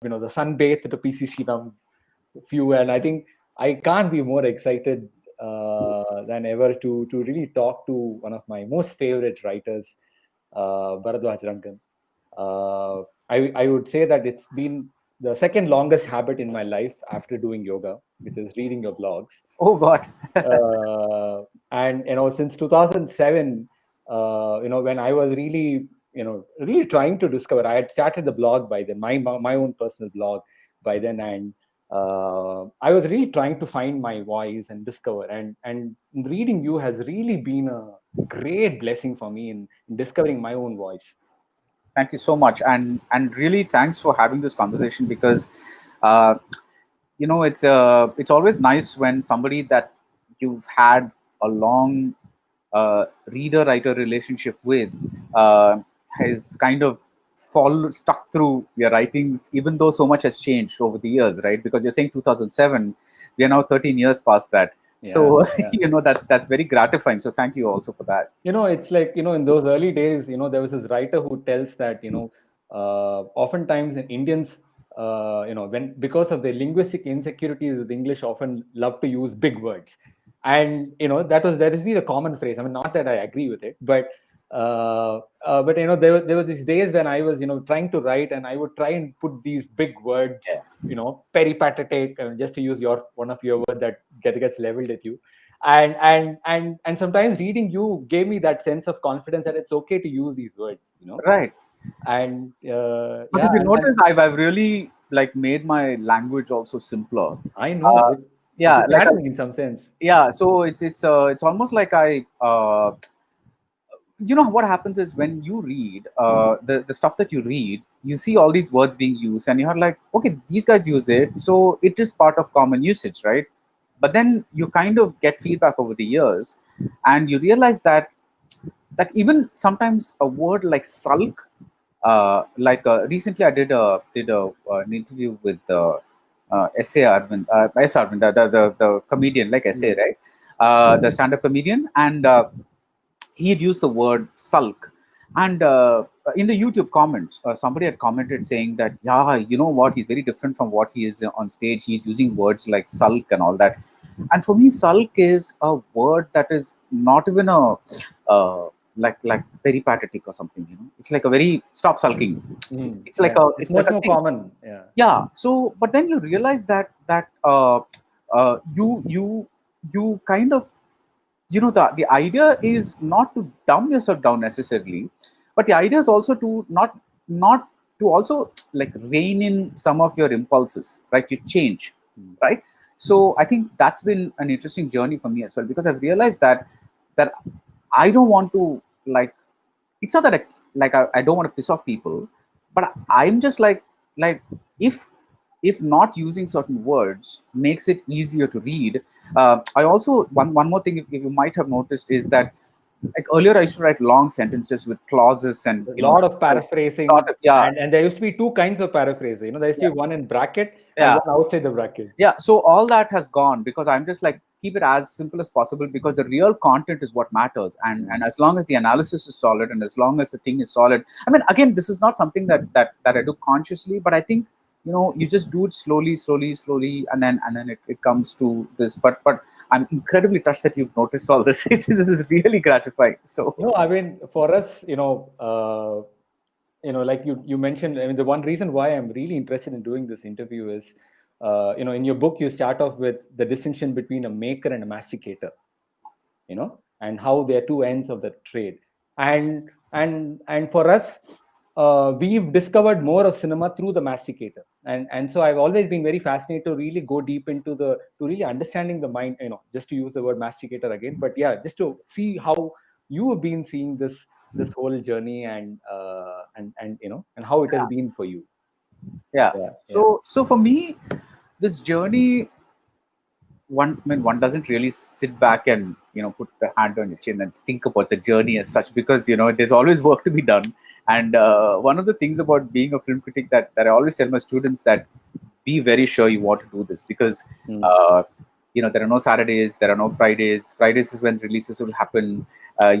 the sunbathed PC Sriram view, and I think I can't be more excited than ever to really talk to one of my most favorite writers, Baradwaj Rangan. I would say that it's been the second longest habit in my life after doing yoga, which is reading your blogs. Oh God. And since 2007, when I was really really trying to discover, I had started the blog by then, my own personal blog by then, and I was really trying to find my voice and discover, and reading you has really been a great blessing for me in discovering my own voice. Thank you so much, and really thanks for having this conversation, because uh, it's always nice when somebody that you've had a long reader writer relationship with has kind of stuck through your writings, even though so much has changed over the years, right? Because you're saying 2007, we are now 13 years past that. So Yeah. that's very gratifying, so thank you also for that. It's like, in those early days, there was this writer who tells that, oftentimes in Indians, when, because of their linguistic insecurities with English, often love to use big words. And, that has been a common phrase. I mean, not that I agree with it, but there were these days when I was, trying to write, and I would try and put these big words, Yeah. peripatetic, just to use one of your word that gets leveled at you. And sometimes reading you gave me that sense of confidence that it's okay to use these words. Right. And But yeah, if you and notice, I've really like made my language also simpler. I know which Yeah, is like flattering in some sense. yeah. So it's almost like what happens is when you read the stuff that you read, you see all these words being used, and you're like, okay, these guys use it, so it is part of common usage, right? But then you kind of get feedback over the years, and you realize that even sometimes a word like sulk, recently I did an interview with S.A. Arvind, S. Arvind, the comedian, like S.A., Mm. right? The stand-up comedian, and he had used the word sulk. And in the YouTube comments, somebody had commented saying that, yeah, you know what, he's very different from what he is on stage. He's using words like sulk and all that. And for me, sulk is a word that is not even a like peripatetic or something. It's like a very stop sulking. It's like Yeah, a it's it's like much a more thing. common. Yeah. Yeah. So, but then you realize that you kind of, the idea is not to dumb yourself down necessarily, but the idea is also to not to also like rein in some of your impulses, right? You change, right? So I think that's been an interesting journey for me as well, because I've realized that I don't want to, like, it's not that I don't want to piss off people, but I'm just like if if not using certain words makes it easier to read. I also, one more thing, if you might have noticed, is that like earlier I used to write long sentences with clauses and A lot of paraphrasing, yeah, and there used to be two kinds of paraphrasing. There used to yeah, be one in bracket and yeah. one outside the bracket. Yeah, so all that has gone, because I'm just like, keep it as simple as possible, because the real content is what matters, and as long as the analysis is solid, and as long as the thing is solid. I mean, again, this is not something that I do consciously, but I think, you just do it slowly, and then it comes to this. But I'm incredibly touched that you've noticed all this. This is really gratifying. So No, I mean, for us, like you mentioned, I mean, the one reason why I'm really interested in doing this interview is, in your book, you start off with the distinction between a maker and a masticator, and how they're two ends of the trade. And for us, we've discovered more of cinema through the masticator, and so I've always been very fascinated to really go deep into to really understanding the mind, just to use the word masticator again, but yeah, just to see how you have been seeing this whole journey, and how it has been for you. yeah, Yeah, yeah. so for me, this journey, one doesn't really sit back and put the hand on your chin and think about the journey as such, because there's always work to be done. And one of the things about being a film critic that I always tell my students, that be very sure you want to do this, because Mm. uh, there are no Saturdays, there are no Fridays. Fridays is when releases will happen,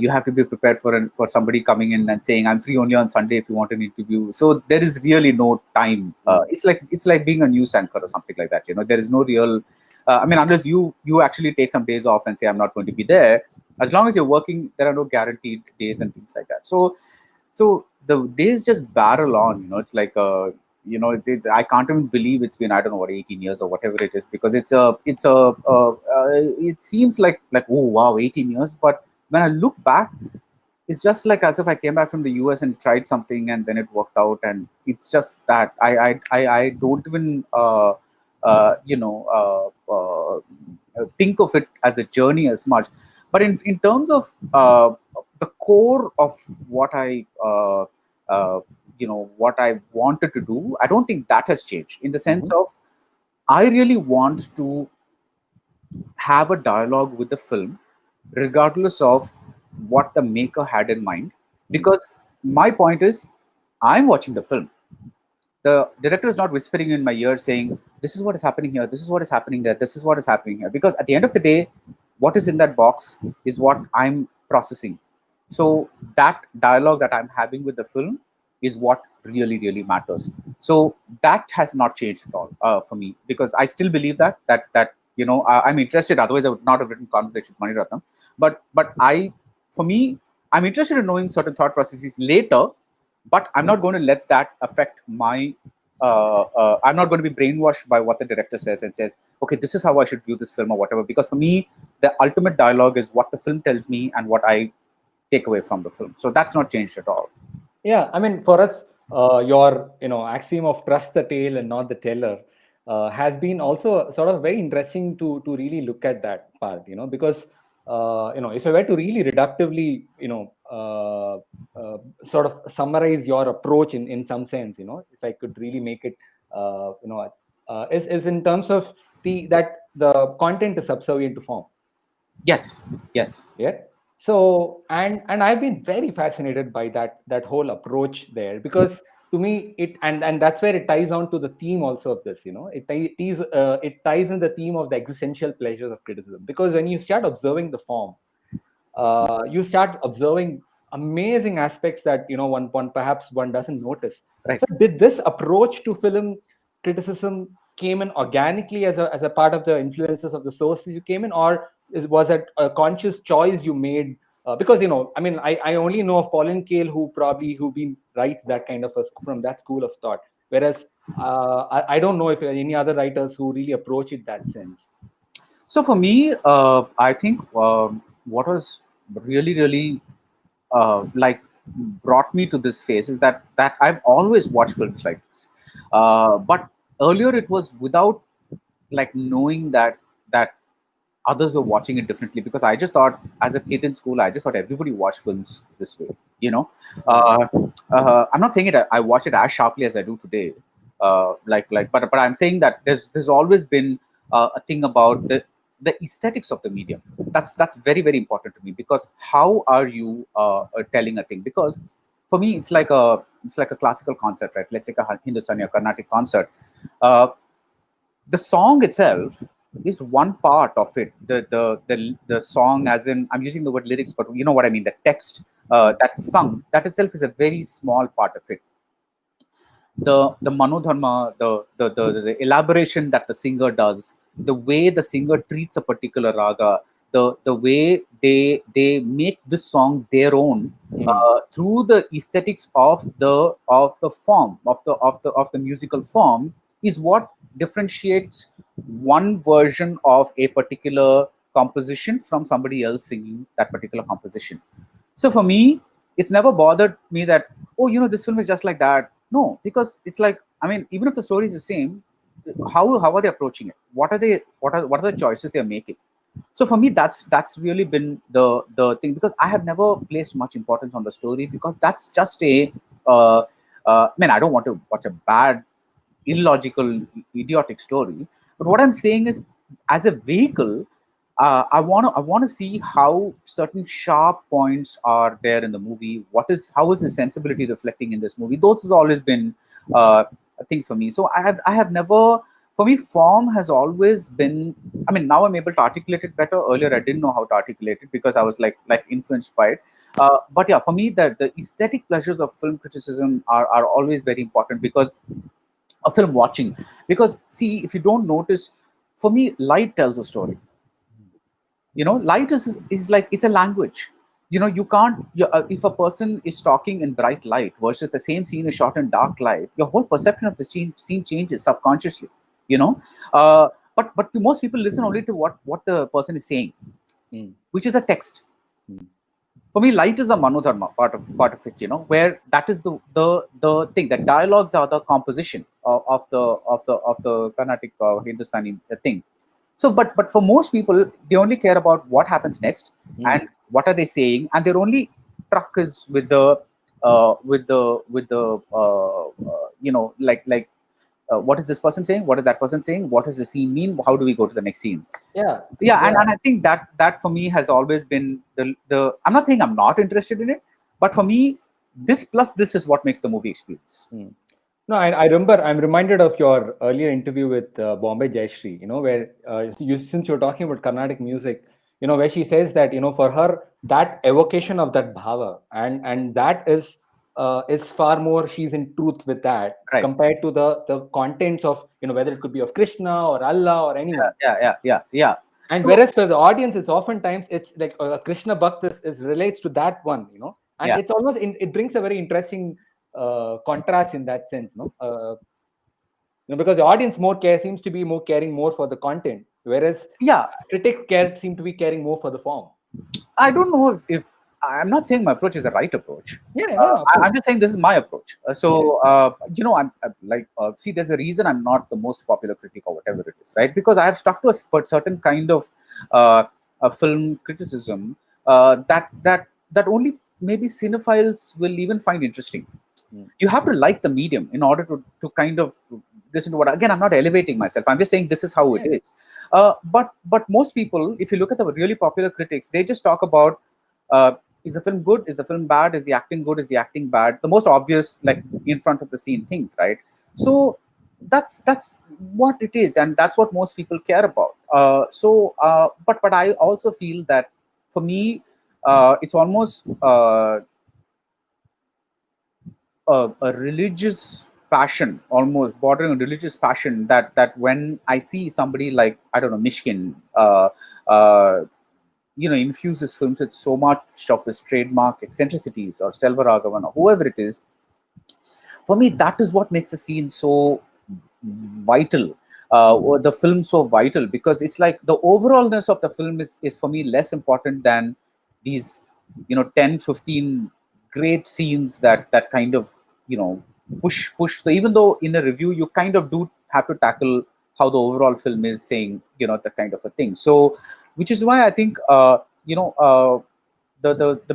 You have to be prepared for somebody coming in and saying, "I'm free only on Sunday if you want an interview." So there is really no time. It's like being a news anchor or something like that. There is no real. I mean, unless you actually take some days off and say, "I'm not going to be there." As long as you're working, there are no guaranteed days and things like that. So the days just barrel on. It's like I can't even believe it's been, I don't know what, 18 years or whatever it is, because it seems like, oh wow, 18 years, but when I look back, it's just like as if I came back from the US and tried something and then it worked out, and it's just that I don't even think of it as a journey as much. But in terms of the core of what what I wanted to do, I don't think that has changed, in the sense of I really want to have a dialogue with the film, regardless of what the maker had in mind. Because my point is, I'm watching the film. The director is not whispering in my ear saying, "This is what is happening here, this is what is happening there, this is what is happening here." Because at the end of the day, what is in that box is what I'm processing. So that dialogue that I'm having with the film is what really, really matters. So that has not changed at all for me, because I still believe I'm interested. Otherwise, I would not have written Conversation with Mani Ratnam. But for me, I'm interested in knowing certain thought processes later, but I'm not going to let that affect my. I'm not going to be brainwashed by what the director says and says, "Okay, this is how I should view this film," or whatever. Because for me, the ultimate dialogue is what the film tells me and what I take away from the film. So that's not changed at all. Yeah, I mean, for us, your axiom of trust the tale and not the teller has been also sort of very interesting to really look at that part. Because if I were to really reductively sort of summarize your approach in some sense, if I could really make it is in terms of the content is subservient to form. Yes. Yeah. So and I've been very fascinated by that whole approach there, because to me and that's where it ties on to the theme also of this. It ties in the theme of the existential pleasures of criticism, because when you start observing the form, you start observing amazing aspects that one perhaps one doesn't notice. Right. So did this approach to film criticism came in organically as a part of the influences of the sources you came in, or was it a conscious choice you made? Because I mean, I only know of Pauline Kael, who been writes that kind of from that school of thought, whereas I don't know if any other writers who really approach it that sense. So for me, I think what was really, really like brought me to this phase is that I've always watched films like this, but earlier it was without like knowing that others were watching it differently, because I just thought, as a kid in school, I just thought everybody watched films this way. Uh, I'm not saying I watch it as sharply as I do today. But I'm saying that there's always been a thing about the aesthetics of the medium. That's very, very important to me, because how are you telling a thing? Because for me, it's like a classical concert, right? Let's take a Hindustani or Carnatic concert. Uh, the song itself is one part of it. The song, as in, I'm using the word lyrics, but you know what I mean. The text that's sung, that itself is a very small part of it. The manodharma, the elaboration that the singer does, the way the singer treats a particular raga, the way they make this song their own through the aesthetics of the form of the musical form, is what differentiates one version of a particular composition from somebody else singing that particular composition. So for me, it's never bothered me that, oh, this film is just like that. No, because it's like, I mean, even if the story is the same, how are they approaching it? What are the choices they're making? So for me, that's really been the thing, because I have never placed much importance on the story, because that's just I mean, I don't want to watch a bad, illogical, idiotic story. But what I'm saying is, as a vehicle, I want to see how certain sharp points are there in the movie. How is the sensibility reflecting in this movie? Those has always been things for me. So I have never for me, form has always been. I mean, now I'm able to articulate it better. Earlier, I didn't know how to articulate it because I was like influenced by it. But yeah, for me, the aesthetic pleasures of film criticism are always very important because of film watching. Because see, if you don't notice, for me, light tells a story. Light is like it's a language. You can't if a person is talking in bright light versus the same scene is shot in dark light, your whole perception of the scene changes subconsciously. you know but most people listen only to what the person is saying, Mm. which is the text. Mm. For me, light is the manodharma part of it, where that is the thing. That dialogues are the composition of the Carnatic Hindustani thing. So, but for most people, they only care about what happens next Mm. and what are they saying, and their only truck is with the what is this person saying? What is that person saying? What does the scene mean? How do we go to the next scene? Yeah, Yeah, and, yeah. and I think that for me has always been the. I'm not saying I'm not interested in it, but for me, this plus this is what makes the movie experience. Mm. No, I remember. I'm reminded of your earlier interview with Bombay Jayashree. Where since you're talking about Carnatic music, where she says that for her that evocation of that bhava and that is far more. She's in truth with that Right. compared to the contents of whether it could be of Krishna or Allah or anyone. Yeah. And So whereas for the audience, it's oftentimes it's like Krishna Bhakt is relates to that one, and yeah, it's almost it brings a very interesting contrast in that sense, because the audience seems to be more caring more for the content, whereas yeah. critics seem to be caring more for the form. I don't know if I'm not saying my approach is the right approach. Yeah, no, of course. I'm just saying this is my approach. Yeah. I'm like, see, there's a reason I'm not the most popular critic or whatever it is, right? Because I have stuck to a certain kind of a film criticism that only maybe cinephiles will even find interesting. Mm. You have to like the medium in order to kind of listen to what. Again, I'm not elevating myself. I'm just saying this is how it Yeah. is. But most people, if you look at the really popular critics, they just talk about uh, is the film good, is the film bad, is the acting good, is the acting bad, the most obvious, like in front of the scene things, right? So that's what it is, and that's what most people care about. But I also feel that for me, it's almost a religious passion, almost bordering on religious passion, that when I see somebody like, I don't know, Mishkin, uh, infuses films with so much of his trademark eccentricities, or Selvaraghavan, or whoever it is, for me, that is what makes the scene so vital, or the film so vital, because it's like the overallness of the film is for me less important than these 10, 15 great scenes that kind of push. So even though in a review you kind of do have to tackle how the overall film is saying, the kind of a thing. So which is why I think the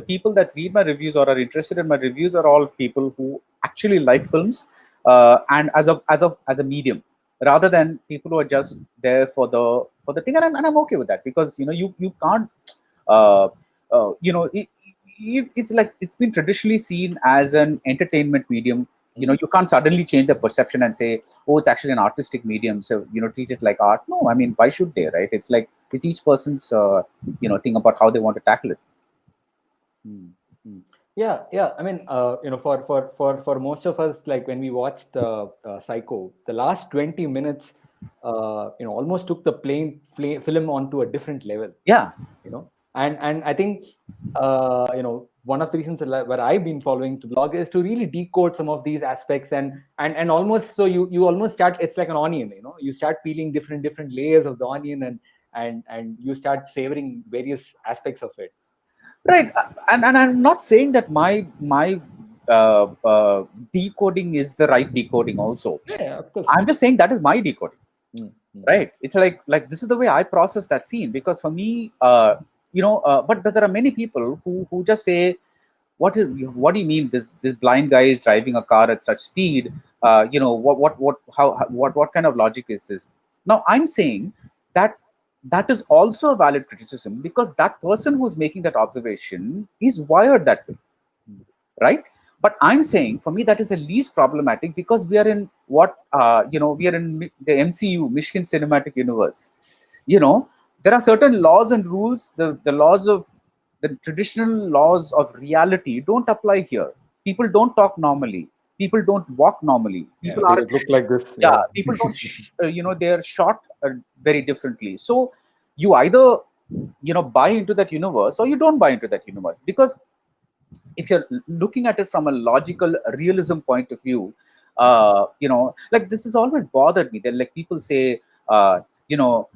people that read my reviews or are interested in my reviews are all people who actually like films, and as a medium, rather than people who are just there for the thing. And I'm okay with that, because you can't uh, it's like it's been traditionally seen as an entertainment medium. You can't suddenly change the perception and say, oh, it's actually an artistic medium, so treat it like art. No, I mean, why should they, right? It's like it's each person's thing about how they want to tackle it. Mm. Mm. Yeah. I mean, for most of us, like when we watched Psycho, the last 20 minutes, almost took the film onto a different level. Yeah. And I think one of the reasons where I've been following the blog is to really decode some of these aspects, and almost so you almost start, it's like an onion, you start peeling different layers of the onion, and you start savoring various aspects of it. Right. And I'm not saying that my decoding is the right decoding also. Yeah, of course. I'm just saying that is my decoding. Mm, mm, Right. It's like this is the way I process that scene, because for me, but there are many people who just say, what do you mean this blind guy is driving a car at such speed? What kind of logic is this? Now I'm saying that that is also a valid criticism, because that person who's making that observation is wired that way, right? But I'm saying, for me, that is the least problematic, because we are in what, we are in the MCU, Michigan Cinematic Universe. You know, there are certain laws and rules. The laws of the traditional laws of reality don't apply here. People don't talk normally. People don't walk normally. Yeah, People they are, would look like this. yeah, Yeah. people don't, they are shot very differently. So you either, buy into that universe, or you don't buy into that universe. Because if you're looking at it from a logical realism point of view, like, this has always bothered me. That, like, people say, uh, you know,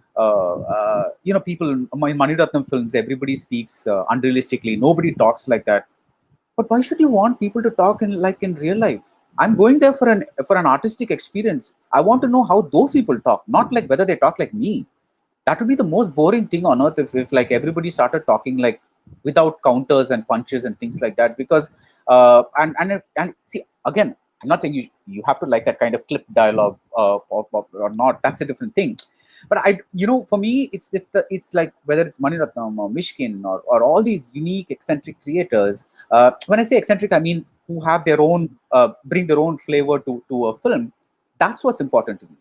people in Maniratnam films, everybody speaks unrealistically. Nobody talks like that. But why should you want people to talk in real life? I'm going there for an artistic experience. I want to know how those people talk, not like whether they talk like me. That would be the most boring thing on earth, if like everybody started talking like without counters and punches and things like that. Because and see, again, I'm not saying you have to like that kind of clip dialogue, or not. That's a different thing. But for me, it's like, whether it's Maniratnam or Mishkin, or all these unique eccentric creators. When I say eccentric, I mean who have their own, bring their own flavor to a film. That's what's important to me.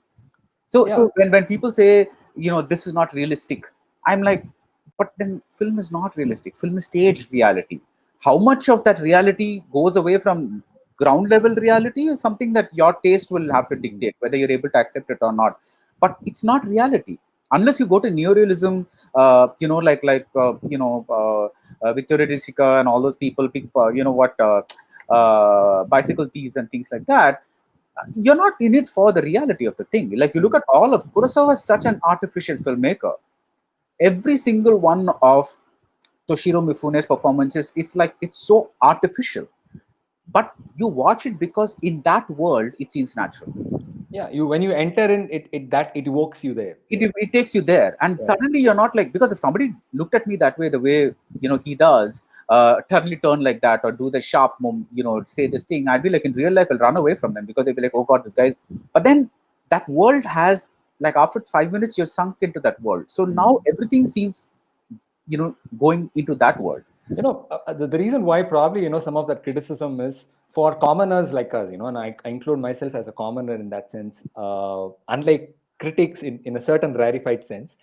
So Yeah. when people say, this is not realistic, I'm like, but then film is not realistic. Film is staged reality. How much of that reality goes away from ground level reality is something that your taste will have to Mhm. dictate, whether you're able to accept it or not. But it's not reality unless you go to neorealism. Victoria Jessica and all those people, bicycle thieves and things like that. You're not in it for the reality of the thing. Like, you look Mhm. at all of Kurosawa is such an artificial filmmaker. Every single one of Toshiro Mifune's performances, it's like, it's so artificial. But you watch it because in that world it seems natural. Yeah. You when you enter in it that it evokes you there. It takes you there, and Yeah. suddenly you're not like, because if somebody looked at me that way, the way he does, turn like that, or do the sharp say this thing, I'd be like, in real life I'll run away from them, because they'd be like, oh god, this guy's. But then that world has, like, after 5 minutes you're sunk into that world, so now Mm. everything seems going into that world. The reason why probably some of that criticism is for commoners like us, and I include myself as a commoner in that sense, unlike critics in a certain rarefied sense.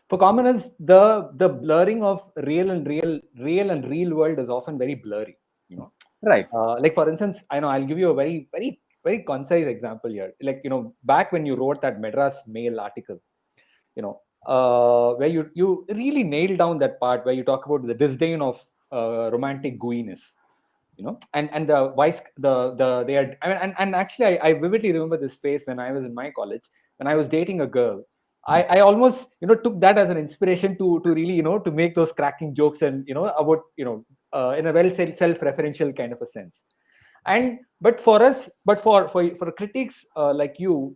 For commoners, the blurring of real and real world is often very blurry. you know Right. like, for instance, I know I'll give you a very very very concise example here. Like, back when you wrote that Madras Mail article, where you really nail down that part where you talk about the disdain of romantic gooiness, and the vice the they are. I mean, and actually, I vividly remember this phase when I was in my college, when I was dating a girl. I almost took that as an inspiration to really to make those cracking jokes, and about in a well self-referential kind of a sense. And but for us, but for critics like you,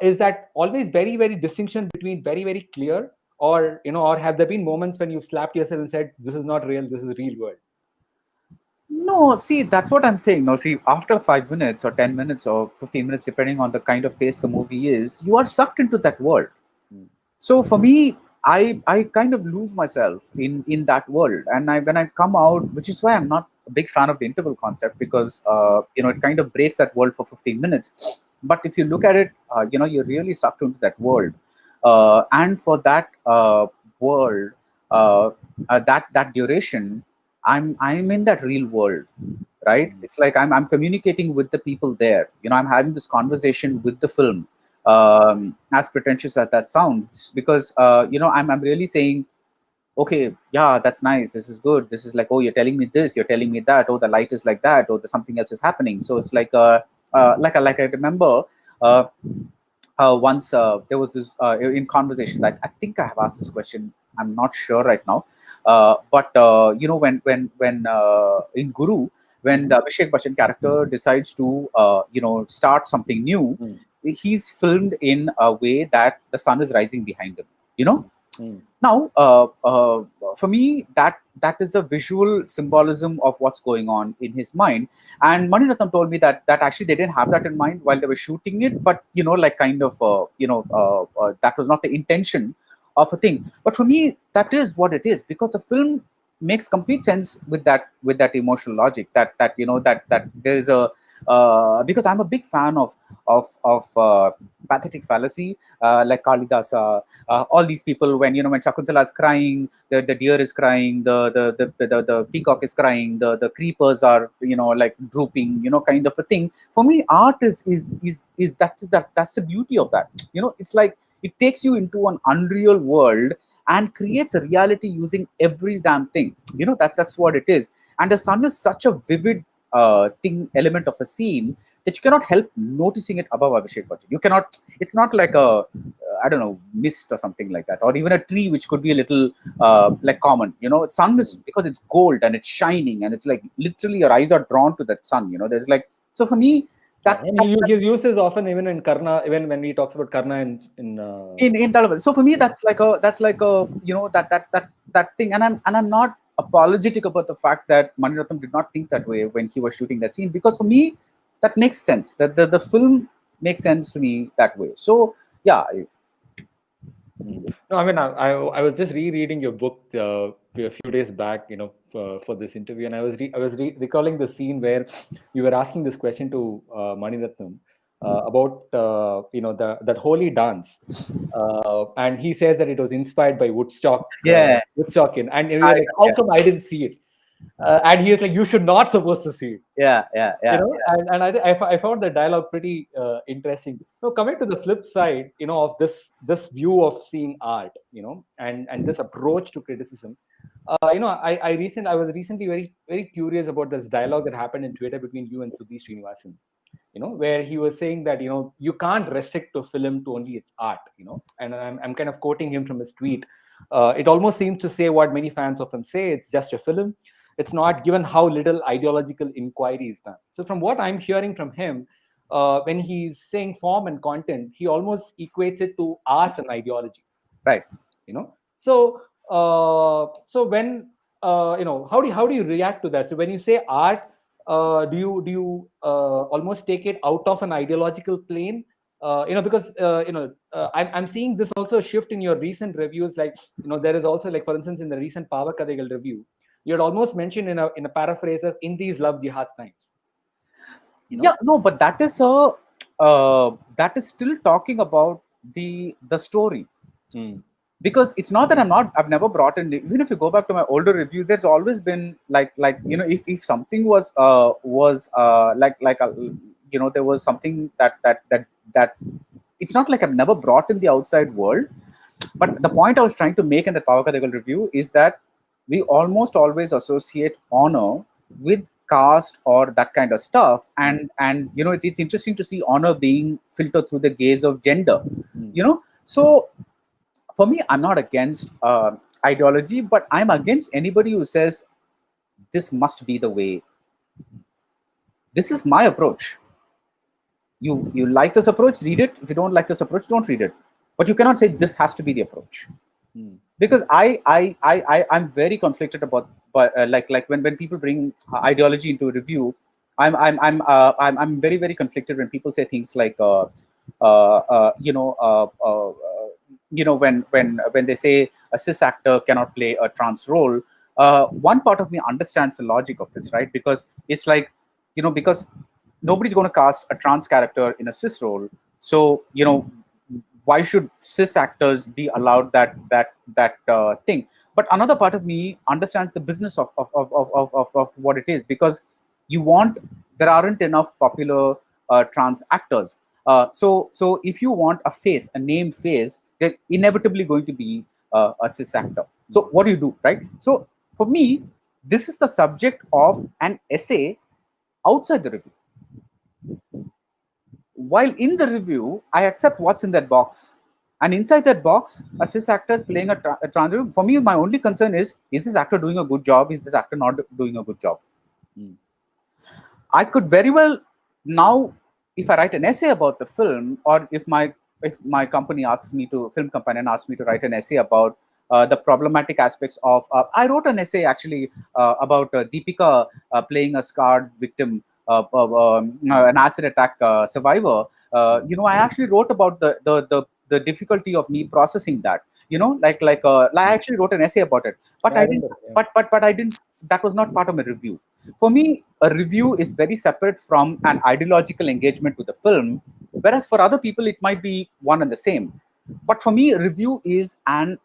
is that always very very distinction between very very clear, or have there been moments when you've slapped yourself and said, this is not real, this is real world? No, see, that's what I'm saying. No, see, after 5 minutes or 10 minutes or 15 minutes, depending on the kind of pace the movie is, you are sucked into that world. Mm. So for me, I kind of lose myself in that world, and when I come out, which is why I'm not a big fan of the interval concept, because it kind of breaks that world for 15 minutes. But if you look at it, you're really sucked into that world, and for that world, that duration, I'm in that real world, right? Mm. It's like I'm communicating with the people there. I'm having this conversation with the film, as pretentious as that sounds, because I'm really saying, okay, yeah, that's nice, this is good, this is like, oh, you're telling me this, you're telling me that, oh, the light is like that, or the something else is happening. So it's like like I remember, once there was this in conversation that I think I have asked this question. I'm not sure right now, but when in Guru, when Mhm. the Abhishek Bachchan character decides to start something new, Mm. he's filmed in a way that the sun is rising behind him. You know, Mm. now, for me, that is a visual symbolism of what's going on in his mind. And Maniratnam told me that actually they didn't have that in mind while they were shooting it, but like kind of that was not the intention of a thing. But for me, that is what it is, because the film makes complete sense with that emotional logic, that that there is a because I'm a big fan of pathetic fallacy, like Kalidasa, all these people, when when Shakuntala is crying, the deer is crying, the peacock is crying, the creepers are like drooping, kind of a thing. For me, art that's the beauty of that. It's like it takes you into an unreal world and creates a reality using every damn thing. That's what it is. And the sun is such a vivid element of a scene that you cannot help noticing it above Abhishek Bachchan. You cannot. It's not like a I don't know, mist or something like that, or even a tree which could be a little like common. Sun is, because it's gold and it's shining and it's like literally your eyes are drawn to that sun. There's like, so for me, Yeah, and his use is often even in Karna, even when he talks about Karna in Talaval. So for me, that's like a that thing, and I'm not apologetic about the fact that Mani Ratnam did not think that way when he was shooting that scene, because for me that makes sense. That the film makes sense to me that way. So yeah. No, I mean, I was just rereading your book a few days back, for this interview, and I was recalling the scene where you were asking this question to Mani Ratnam about that holy dance, and he says that it was inspired by Yeah. Woodstockian, and you're like, how Yeah. come I didn't see it? And he is like, you should not supposed to see it. Yeah. And I found the dialogue pretty interesting. So coming to the flip side, of this view of seeing art, and this approach to criticism, I was recently very very curious about this dialogue that happened in Twitter between you and Sudhi Srinivasan, where he was saying that you can't restrict a film to only its art, and I'm kind of quoting him from his tweet. It almost seems to say what many fans often say: it's just a film. It's not, given how little ideological inquiry is done. So from what I'm hearing from him, when he's saying form and content, he almost equates it to art and ideology. Right. So when how do you react to that? So when you say art, do you almost take it out of an ideological plane? Because I'm seeing this also shift in your recent reviews. Like, there is also, like, for instance, in the recent Power Kadagal review, you had almost mentioned in a paraphrase of, in these love jihad times. Yeah, no, but that is that is still talking about the story. Because it's not that I've never brought in, even if you go back to my older reviews, there's always been like if something was like a, there was something that it's not like I've never brought in the outside world. But the point I was trying to make in the Power Kadagal review is that we almost always associate honor with caste or that kind of stuff, and it's interesting to see honor being filtered through the gaze of gender. So for me, I'm not against ideology, but I'm against anybody who says this must be the way. This is my approach. You like this approach, read it. If you don't like this approach, don't read it. But you cannot say this has to be the approach. Because I'm very conflicted about, but like when people bring ideology into a review, I'm very very conflicted when people say things like when they say a cis actor cannot play a trans role. One part of me understands the logic of this, right? Because it's like, because nobody's going to cast a trans character in a cis role, so why should cis actors be allowed that thing? But another part of me understands the business of what it is, because there aren't enough popular trans actors. So if you want a name face, they're inevitably going to be a cis actor. So what do you do, right? So for me, this is the subject of an essay outside the review. While in the review, I accept what's in that box. And inside that box, a cis actor is playing a trans. For me, my only concern is this actor doing a good job? Is this actor not doing a good job? I could very well now, if I write an essay about the film, or if my company asks me to, film company, and asks me to write an essay about the problematic aspects of, I wrote an essay actually about Deepika playing a scarred victim, an acid attack survivor. I actually wrote about the difficulty of me processing that. like I actually wrote an essay about it, but Yeah, I I didn't. remember. Yeah. But I didn't. That was not part of my review. For me, a review is very separate from an ideological engagement with the film, whereas for other people it might be one and the same. But for me, a review is an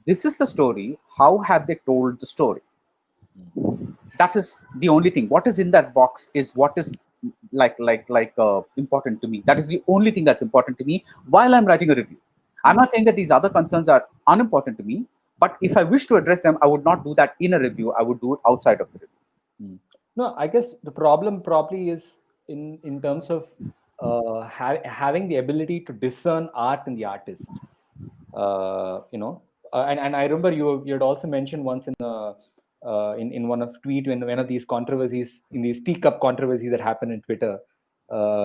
this is the story. How have they told the story? That is the only thing. What is in that box is what is important to me. That is the only thing that's important to me while I'm writing a review. I'm not saying that these other concerns are unimportant to me, but if I wish to address them, I would not do that in a review. I would do it outside of the review. No, I guess the problem probably is in terms of having the ability to discern art in the artist. And I remember you had also mentioned once in one of tweet when one of these controversies, in these teacup controversies that happen in Twitter.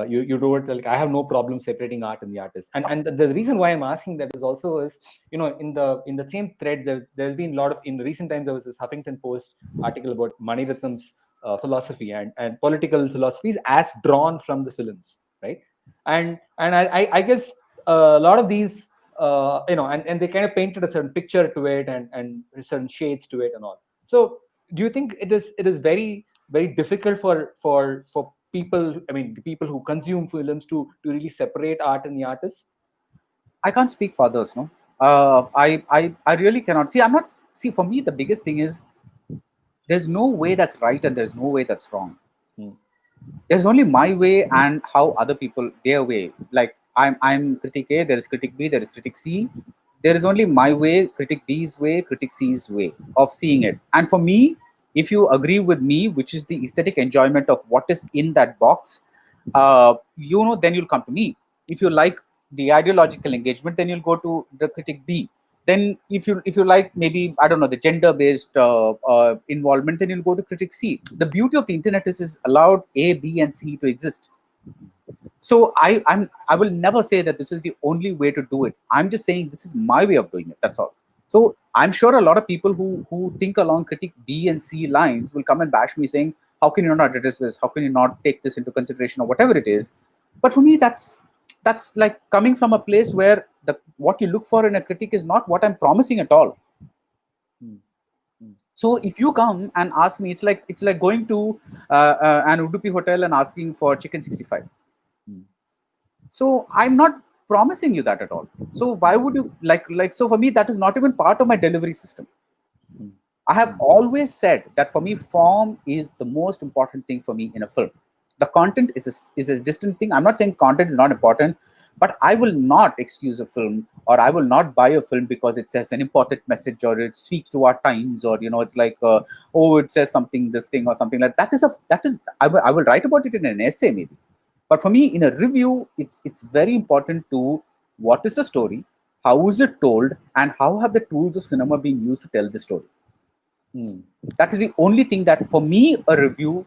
You wrote like, I have no problem separating art and the artist, and the reason why I'm asking that is also is, in the same thread there's been a lot of, in recent times there was this Huffington Post article about Mani Ratnam's philosophy and political philosophies as drawn from the films, right? And I guess a lot of these, and they kind of painted a certain picture to it and certain shades to it and all. So do you think it is very very difficult for people, I mean the people who consume films, to really separate art and the artist? I can't speak for others, no. I really cannot. See, I'm not. See, for me, the biggest thing is there's no way that's right and there's no way that's wrong. Hmm. There's only my way and how other people their way. Like I'm critic A, there is critic B, there is critic C. There is only my way, critic B's way, critic C's way of seeing it. And for me, if you agree with me, which is the aesthetic enjoyment of what is in that box, then you'll come to me. If you like the ideological engagement, then you'll go to the critic B. Then if you like, maybe I don't know, the gender based involvement, then you'll go to critic C. The beauty of the internet is allowed A, B, and C to exist. So I will never say that this is the only way to do it. I'm just saying this is my way of doing it. That's all. So I'm sure a lot of people who think along critic B and C lines will come and bash me saying, how can you not address this? How can you not take this into consideration, or whatever it is? But for me, that's like coming from a place where the what you look for in a critic is not what I'm promising at all. So if you come and ask me, it's like going to an Udupi hotel and asking for chicken 65. So I'm not promising you that at all. So why would you like? So for me, that is not even part of my delivery system. I have always said that for me, form is the most important thing for me in a film. The content is a distant thing. I'm not saying content is not important, but I will not excuse a film, or I will not buy a film because it says an important message, or it speaks to our times, or it's like it says something, this thing or something like that. I will write about it in an essay maybe, but for me in a review, it's very important to what is the story, how is it told, and how have the tools of cinema been used to tell the story. That is the only thing that for me a review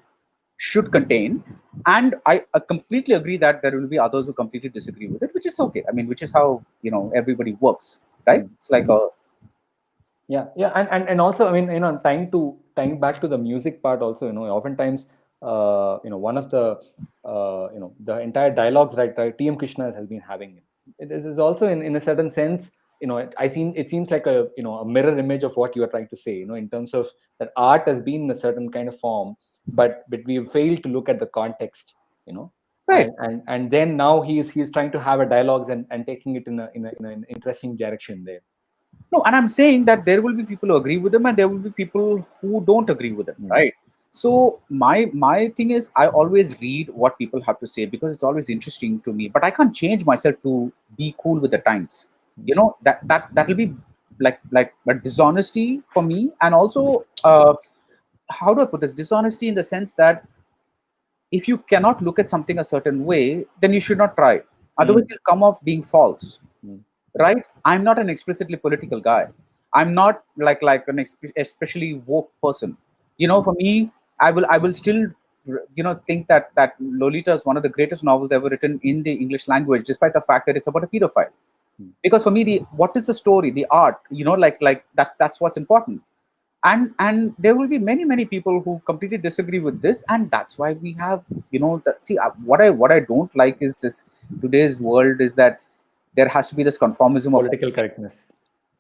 should contain. And I completely agree that there will be others who completely disagree with it, which is okay. I mean, which is how everybody works, right? It's like a Yeah, and also, I mean, tying back to the music part also, oftentimes, one of the the entire dialogues, right, TM Krishna has been having it is also in a certain sense, it seems like a mirror image of what you are trying to say, in terms of that art has been in a certain kind of form, but we've failed to look at the context, right. and then now he's trying to have a dialogues and taking it in an interesting direction there. No, and I'm saying that there will be people who agree with them and there will be people who don't agree with them, right? So my thing is, I always read what people have to say because it's always interesting to me. But I can't change myself to be cool with the times. That will be like a dishonesty for me, and also how do I put this? Dishonesty in the sense that if you cannot look at something a certain way, then you should not try. Otherwise, you'll come off being false, right? I'm not an explicitly political guy. I'm not like an especially woke person. For me, I will still think that Lolita is one of the greatest novels ever written in the English language, despite the fact that it's about a pedophile. Because for me, what is the story, the art, like that's what's important. And there will be many people who completely disagree with this, and that's why we have see what I don't like is this today's world is that there has to be this conformism of Political correctness.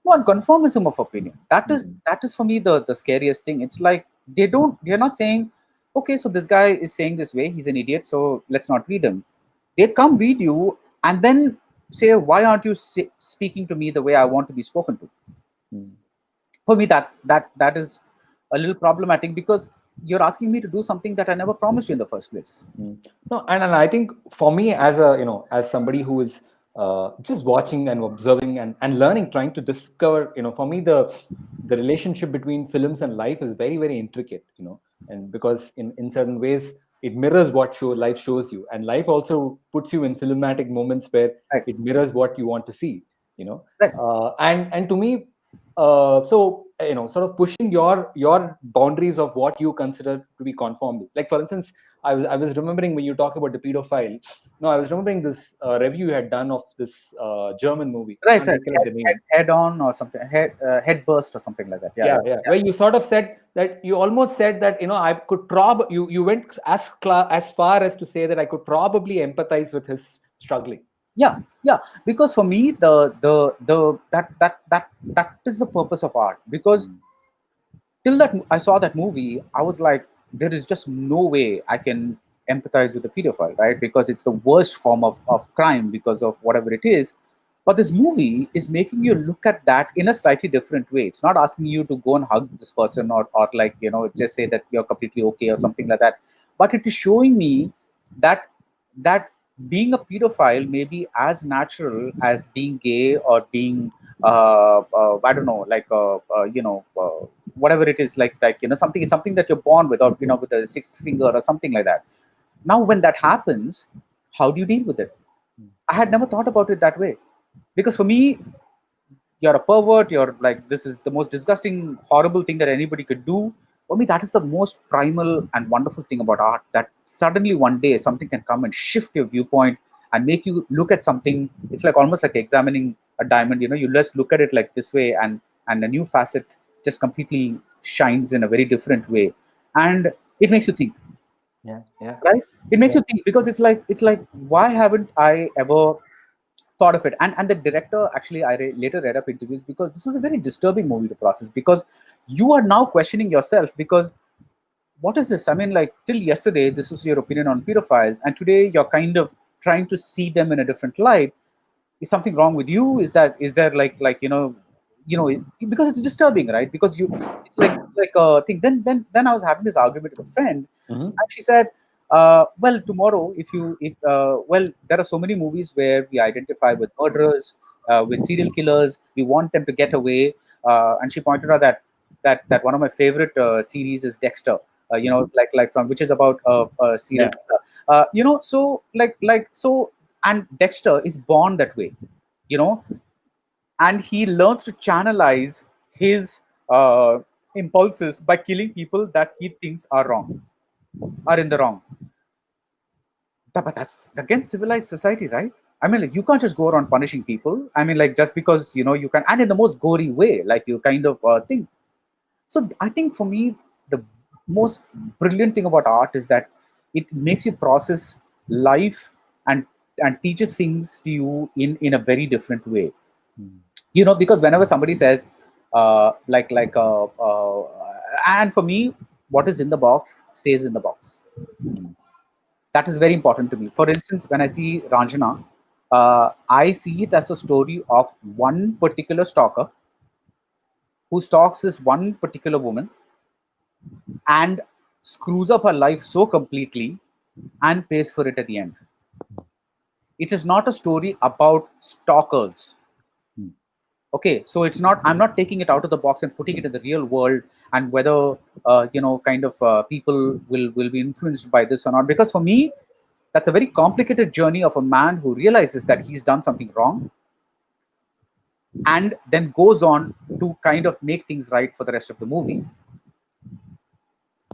No, and conformism of opinion. Mm. That is for me the scariest thing. It's like they're not saying, okay, so this guy is saying this way, he's an idiot, so let's not read him. They come read you and then say, why aren't you speaking to me the way I want to be spoken to? Mm. For me, that is a little problematic, because you're asking me to do something that I never promised you in the first place. Mm. No, and I think for me, as a as somebody who is just watching and observing and learning, trying to discover, for me the relationship between films and life is very, very intricate, and because in certain ways it mirrors what life shows you, and life also puts you in filmatic moments where Right, it mirrors what you want to see, right, and to me, so sort of pushing your boundaries of what you consider to be conformable. Like, for instance, I was remembering when you talk about the pedophile. No, I was remembering this review you had done of this German movie. I right, can't right. recollect the name. Head on or something, head burst or something like that. Yeah, Yeah, yeah, yeah. Where you sort of said that, you almost said that, I could you went as far as to say that I could probably empathize with his struggling. yeah, yeah. Because for me, the that is the purpose of art. Because Mm. till that I saw that movie, I was like, there is just no way I can empathize with a pedophile, right? Because it's the worst form of crime because of whatever it is. But this movie is making you look at that in a slightly different way. It's not asking you to go and hug this person, or like, just say that you're completely okay or something like that. But it is showing me that that being a pedophile may be as natural as being gay, or being I don't know, like whatever it is, like something that you're born with, or with a sixth finger or something like that. Now when that happens, how do you deal with it? Mm. I had never thought about it that way, because for me, you're a pervert, you're like, this is the most disgusting, horrible thing that anybody could do. For me, that is the most primal and wonderful thing about art, that suddenly one day something can come and shift your viewpoint and make you look at something. It's like almost like examining a diamond. You just look at it like this way, and a new facet just completely shines in a very different way, and it makes you think, Yeah, yeah, right? It makes yeah. you think, because it's like, why haven't I ever thought of it? And the director, actually, I later read up interviews, because this was a very disturbing movie to process, because you are now questioning yourself, because what is this? I mean, like, till yesterday this was your opinion on pedophiles, and today you're kind of trying to see them in a different light. Is something wrong with you? Is there like because it's disturbing, right? Because it's like a thing. Then I was having this argument with a friend, Hmm. and she said, well, tomorrow, if well, there are so many movies where we identify with murderers, with serial killers, we want them to get away. And she pointed out that one of my favorite series is Dexter. Like from which is about a serial Yeah. killer. So so, and Dexter is born that way, you know, and he learns to channelize his impulses by killing people that he thinks are wrong, are in the wrong. But that's against civilized society, right? I mean, like, you can't just go around punishing people. I mean, like, just because you can, and in the most gory way, like, you kind of think. So I think for me, the most brilliant thing about art is that it makes you process life, and teaches things to you in a very different way. Mm. Because whenever somebody says, and for me, what is in the box stays in the box. Mm. That is very important to me. For instance, when I see Ranjana, I see it as a story of one particular stalker who stalks this one particular woman and screws up her life so completely and pays for it at the end. It is not a story about stalkers. Mm. Okay, so it's not. I'm not taking it out of the box and putting it in the real world, and whether kind of people will be influenced by this or not. Because for me, that's a very complicated journey of a man who realizes that he's done something wrong, and then goes on to kind of make things right for the rest of the movie.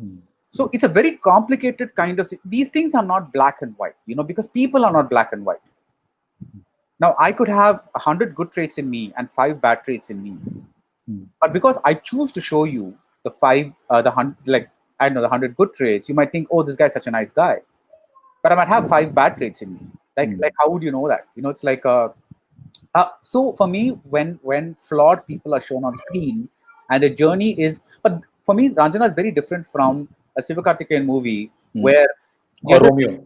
Mm. So it's a very complicated kind of. These things are not black and white, because people are not black and white. Now, I could have 100 good traits in me and 5 bad traits in me, Mm. but because I choose to show you the five, the hundred, like, I don't know, the 100 good traits, you might think, oh, this guy's such a nice guy, but I might have 5 bad traits in me. Like, Mm. how would you know that? It's like, So for me, when flawed people are shown on screen, and the journey is, but for me, Ranjana is very different from a Sivakarthikeyan movie where you're Or just, Romeo.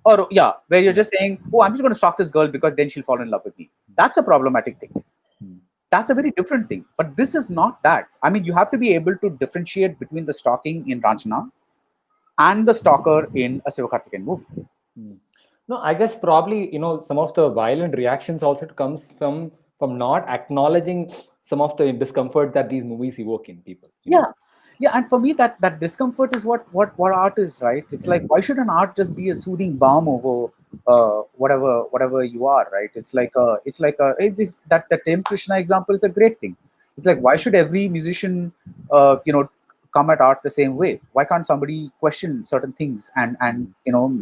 or yeah, where you're Yeah. just saying, oh, I'm just going to stalk this girl because then she'll fall in love with me. That's a problematic thing. Hmm. That's a very different thing. But this is not that. I mean, you have to be able to differentiate between the stalking in Ranjana and the stalker in a Sivakarthikeyan movie. Hmm. No, I guess probably some of the violent reactions also comes from not acknowledging some of the discomfort that these movies evoke in people. Yeah, yeah, and for me, that discomfort is what art is, right? It's like, why should an art just be a soothing balm over whatever you are, right? It's that Tim Krishna example is a great thing. It's like, why should every musician come at art the same way? Why can't somebody question certain things and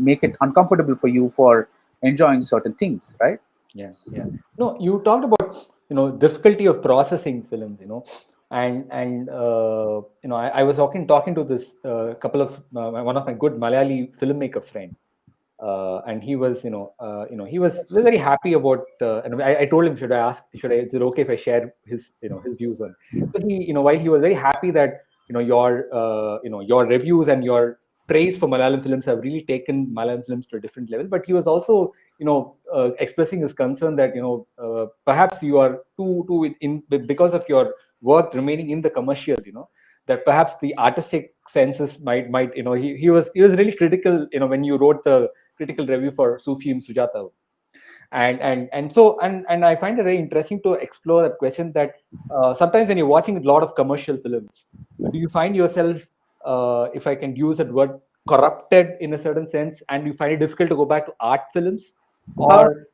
make it uncomfortable for you for enjoying certain things, right? Yeah, yeah. No, you talked about difficulty of processing films, and I was talking to this couple of one of my good Malayali filmmaker friend, and he was he was very happy about, and I told him, is it okay if I share his his views on. So he, while he was very happy that your reviews and your praise for Malayalam films have really taken Malayalam films to a different level, but he was also expressing his concern that perhaps you are too because of your work remaining in the commercial, that perhaps the artistic senses might he was really critical, when you wrote the critical review for Sufim Sujata. And I find it very interesting to explore that question that sometimes when you're watching a lot of commercial films, do you find yourself, if I can use that word, corrupted in a certain sense, and you find it difficult to go back to art films, Uh, or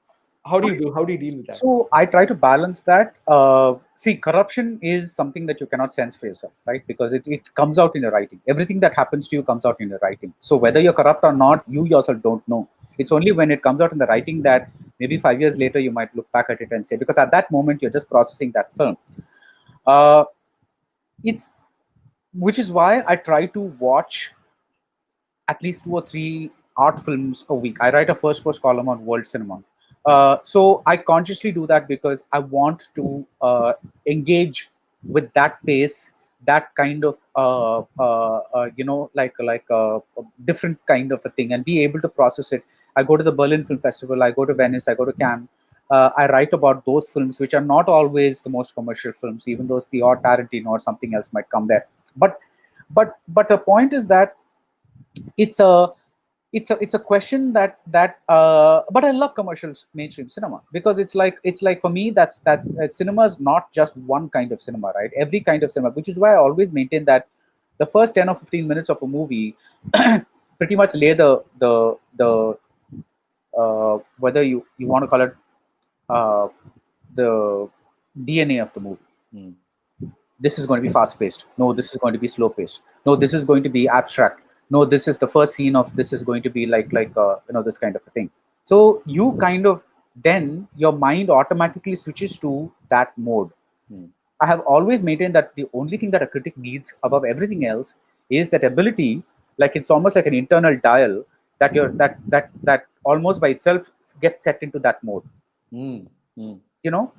how do you deal with that? So I try to balance that. See, corruption is something that you cannot sense for yourself, right? Because it comes out in your writing. Everything that happens to you comes out in your writing. So whether you're corrupt or not, you yourself don't know. It's only when it comes out in the writing that maybe 5 years later you might look back at it and say, because at that moment you're just processing that film. Uh, it's which is why I try to watch at least 2 or 3 art films a week. I write a first post column on world cinema. So I consciously do that because I want to engage with that pace, that kind of a different kind of a thing, and be able to process it. I go to the Berlin Film Festival, I go to Venice, I go to Cannes. I write about those films, which are not always the most commercial films, even though the odd Tarantino or something else might come there. But the point is that it's a it's a question that but I love commercial mainstream cinema because it's like for me that's cinema is not just one kind of cinema, right? Every kind of cinema, which is why I always maintain that the first 10 or 15 minutes of a movie pretty much lay the whether you want to call it uh, the DNA of the movie. Hmm. This is going to be fast paced. No, this is going to be slow paced. No, this is going to be abstract. No, this is the first scene of this is going to be this kind of a thing. So you kind of then your mind automatically switches to that mode. Hmm. I have always maintained that the only thing that a critic needs above everything else is that ability, like it's almost like an internal dial that you're that almost by itself gets set into that mode. Hmm. Hmm.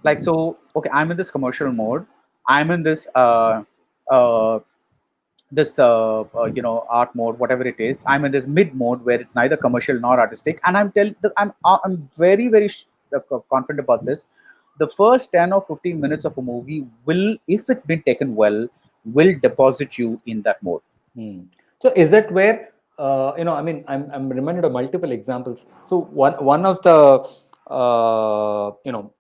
Like, so okay, I'm in this commercial mode, I'm in this art mode, whatever it is. I'm in this mid mode where it's neither commercial nor artistic, and I'm very very confident about this. The first 10 or 15 minutes of a movie will, if it's been taken well, will deposit you in that mode. Hmm. So is that where I mean, I'm reminded of multiple examples. So one of the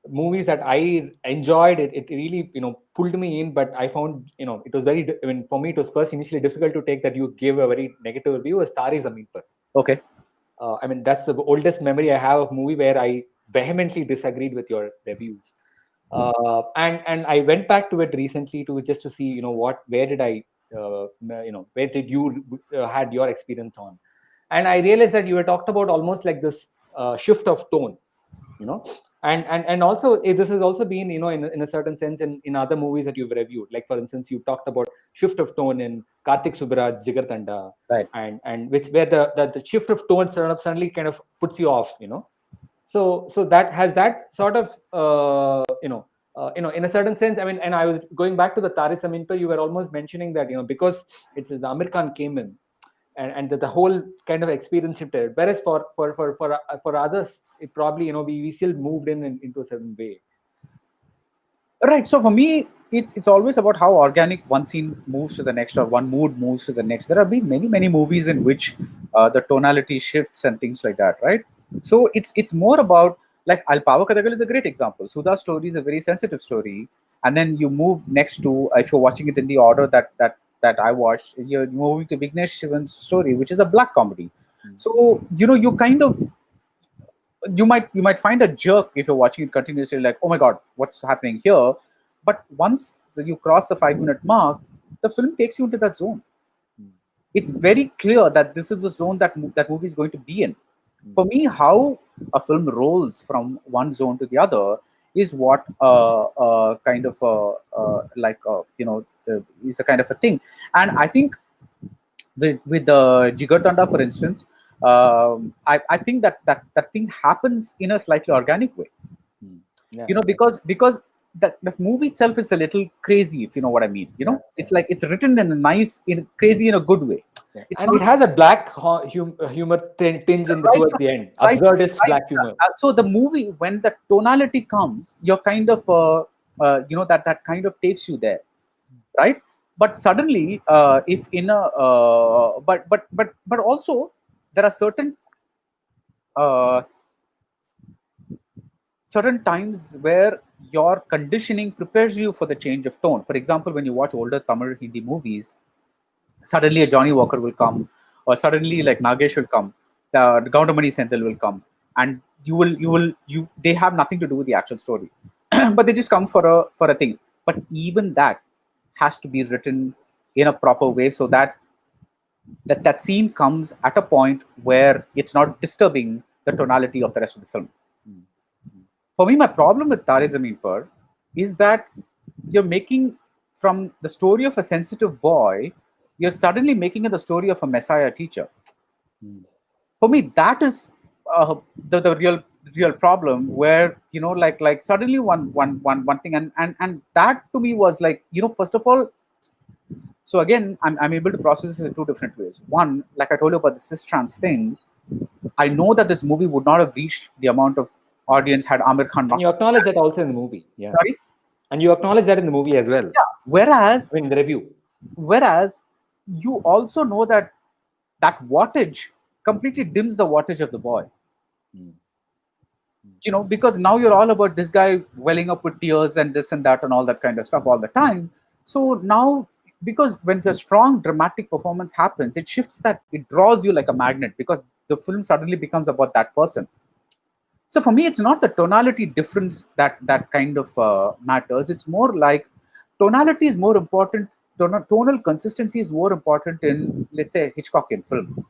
movies that I enjoyed, it really pulled me in, but I found it was very I mean, for me it was first initially difficult to take that you gave a very negative review, was Tare Zameen Par. Okay. I mean, that's the oldest memory I have of movie where I vehemently disagreed with your reviews. And I went back to it recently to just to see, where did I, where did you had your experience on, and I realized that you were talked about almost like this shift of tone, you know, and also this has also been, in a certain sense in other movies that you've reviewed. Like for instance, you've talked about shift of tone in Karthik Subbaraj's Jigartanda, Right. and which where the shift of tone suddenly kind of puts you off, So that has that sort of in a certain sense. I mean, and I was going back to the Tare Zameen Par, you were almost mentioning that, because it's the Amir Khan came in, and the whole kind of experience shifted. Whereas for others, it probably, we still moved into a certain way. Right. So for me, it's always about how organic one scene moves to the next, or one mood moves to the next. There have been many movies in which the tonality shifts and things like that, right? So it's more about, like, Alpava Kadagal is a great example. Sudha's story is a very sensitive story, and then you move next to, if you're watching it in the order that I watched, you're moving to Vignesh Shivan's story, which is a black comedy. So you kind of, you might find a jerk if you're watching it continuously, like, oh my god, what's happening here? But once you cross the 5 minute mark, the film takes you into that zone. It's very clear that this is the zone that movie is going to be in. For me, how a film rolls from one zone to the other is what kind of is a kind of a thing. And I think with the Jigar Tanda, for instance, I think that thing happens in a slightly organic way. Yeah. Because the movie itself is a little crazy, if you know what I mean. It's like it's written in a nice, crazy in a good way. Yeah. It's And not it has a black humor tinge towards the end. Absurdist black humor. So the movie, when the tonality comes, you're kind of that kind of takes you there, right? But suddenly, if in a but also there are uh, certain times where your conditioning prepares you for the change of tone. For example, when you watch older Tamil Hindi movies, suddenly a Johnny Walker will come, or suddenly like Nagesh will come, the Gaundamani Senthil will come, and they have nothing to do with the actual story, but they just come for a thing. But even that has to be written in a proper way, so that scene comes at a point where it's not disturbing the tonality of the rest of the film. For me, my problem with Tare Zameen Par is that you're making, from the story of a sensitive boy, you're suddenly making it the story of a messiah teacher. For me, that is the real problem, where like suddenly one thing, and that to me was like, first of all, so again, I'm able to process this in two different ways. One, like I told you about the cis trans thing, I know that this movie would not have reached the amount of audience had Amir Khan And not. you acknowledge that also in the movie. Yeah. Sorry? And you acknowledge that in the movie as well. Yeah. Whereas, I mean, in the review. You also know that wattage completely dims the wattage of the boy. Because now you're all about this guy welling up with tears and this and that and all that kind of stuff all the time. So now, because when the strong dramatic performance happens, it shifts, that it draws you like a magnet, because the film suddenly becomes about that person. So for me, it's not the tonality difference that kind of matters. It's more like tonality is more important. Tonal consistency is more important in, let's say, Hitchcockian film.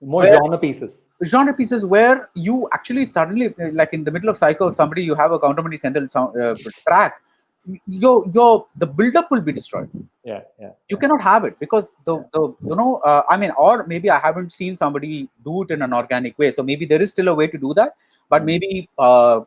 More genre pieces. Genre pieces where you actually suddenly, like in the middle of Psycho, somebody, you have a Gaundamani Senthil track, the build-up will be destroyed. Yeah. You cannot have it, because I mean, or maybe I haven't seen somebody do it in an organic way. So maybe there is still a way to do that, but maybe I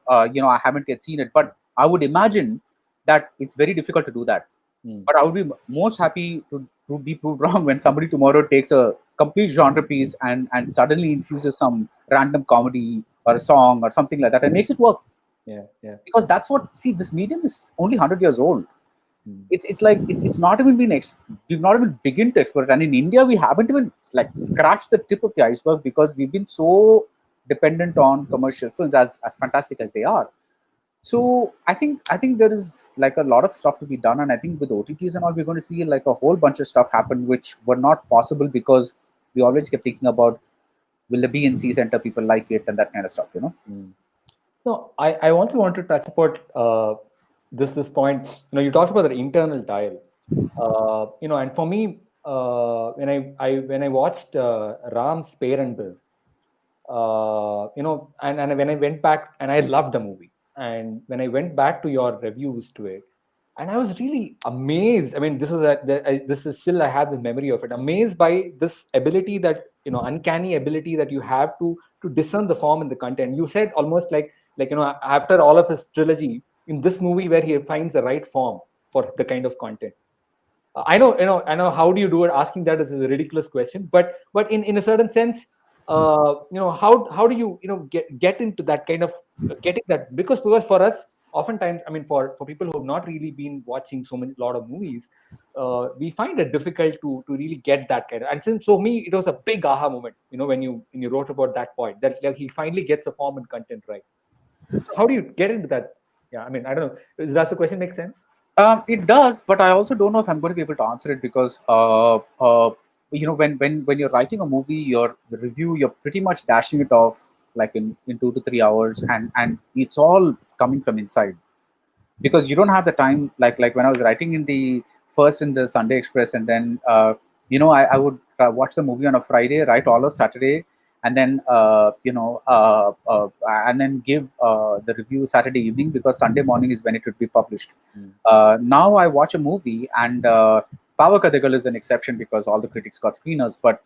haven't yet seen it. But I would imagine that it's very difficult to do that. But I would be most happy to be proved wrong when somebody tomorrow takes a complete genre piece and suddenly infuses some random comedy or a song or something like that and makes it work. Yeah. Because that's what, see, this medium is only 100 years old. It's like it's not even been we've not even begin to explore it. And in India, we haven't even like scratched the tip of the iceberg, because we've been so dependent on commercial films, as fantastic as they are. So I think there is like a lot of stuff to be done, and I think with OTTs and all, we're going to see like a whole bunch of stuff happen which were not possible, because we always kept thinking about, will the B and C center people like it and that kind of stuff, No, I also want to touch upon this point. You talked about the internal dial. And for me, when I watched Ram's Parent Bill, and when I went back, and I loved the movie, and when I went back to your reviews to it, and I was really amazed. I mean, this is still, I have the memory of it. Amazed by this ability, that uncanny ability that you have to discern the form and the content. You said almost like after all of his trilogy, in this movie where he finds the right form for the kind of content. I know how do you do it. Asking that is a ridiculous question, but in a certain sense, how do you get into that kind of getting that, because for us, oftentimes, I mean, for people who have not really been watching so many lot of movies, we find it difficult to really get that kind of. And since, for me, it was a big aha moment, when you wrote about that point, that like he finally gets a form and content right. So how do you get into that? Yeah, I mean, I don't know, does the question make sense? It does, but I also don't know if I'm going to be able to answer it because when you're writing a movie, your review, you're pretty much dashing it off like in 2 to 3 hours, and it's all coming from inside because you don't have the time. Like when I was writing in the first in the Sunday Express, and then I would watch the movie on a Friday, write all of Saturday, and then and then give the review Saturday evening because Sunday morning is when it would be published. Now I watch a movie, and Power Kadagal is an exception because all the critics got screeners, but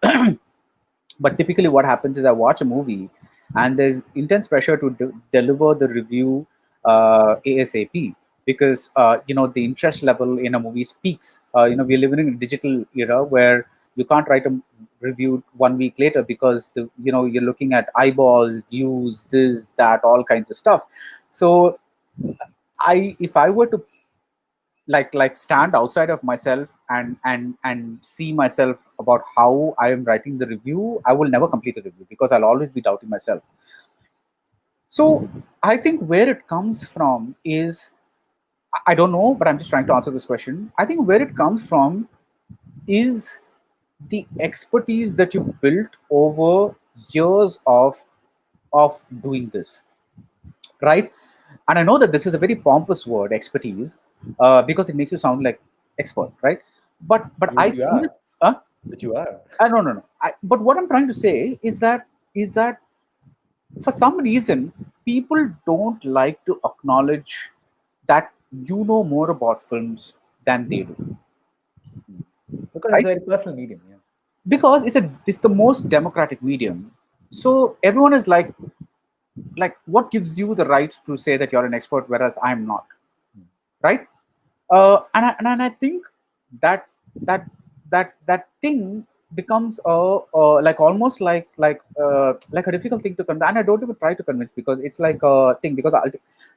but typically what happens is I watch a movie and there's intense pressure to deliver the review ASAP because the interest level in a movie speaks. We're living in a digital era where you can't write a review 1 week later because you're looking at eyeballs, views, this, that, all kinds of stuff. So if I were to stand outside of myself and see myself about how I am writing the review, I will never complete the review because I'll always be doubting myself. So I think where it comes from is, I don't know, but I'm just trying to answer this question. I think where it comes from is the expertise that you built over years of doing this, right? And I know that this is a very pompous word, expertise, because it makes you sound like expert, right? But I You see are, this. but you are. No, no, no. But what I'm trying to say is that for some reason people don't like to acknowledge that you know more about films than they do, Because it's right? a very personal medium. Yeah. Because it's the most democratic medium. So everyone is like, what gives you the right to say that you're an expert whereas I'm not, right? And I think that that that thing becomes like almost like a difficult thing to convince, and I don't even try to convince because it's like a thing because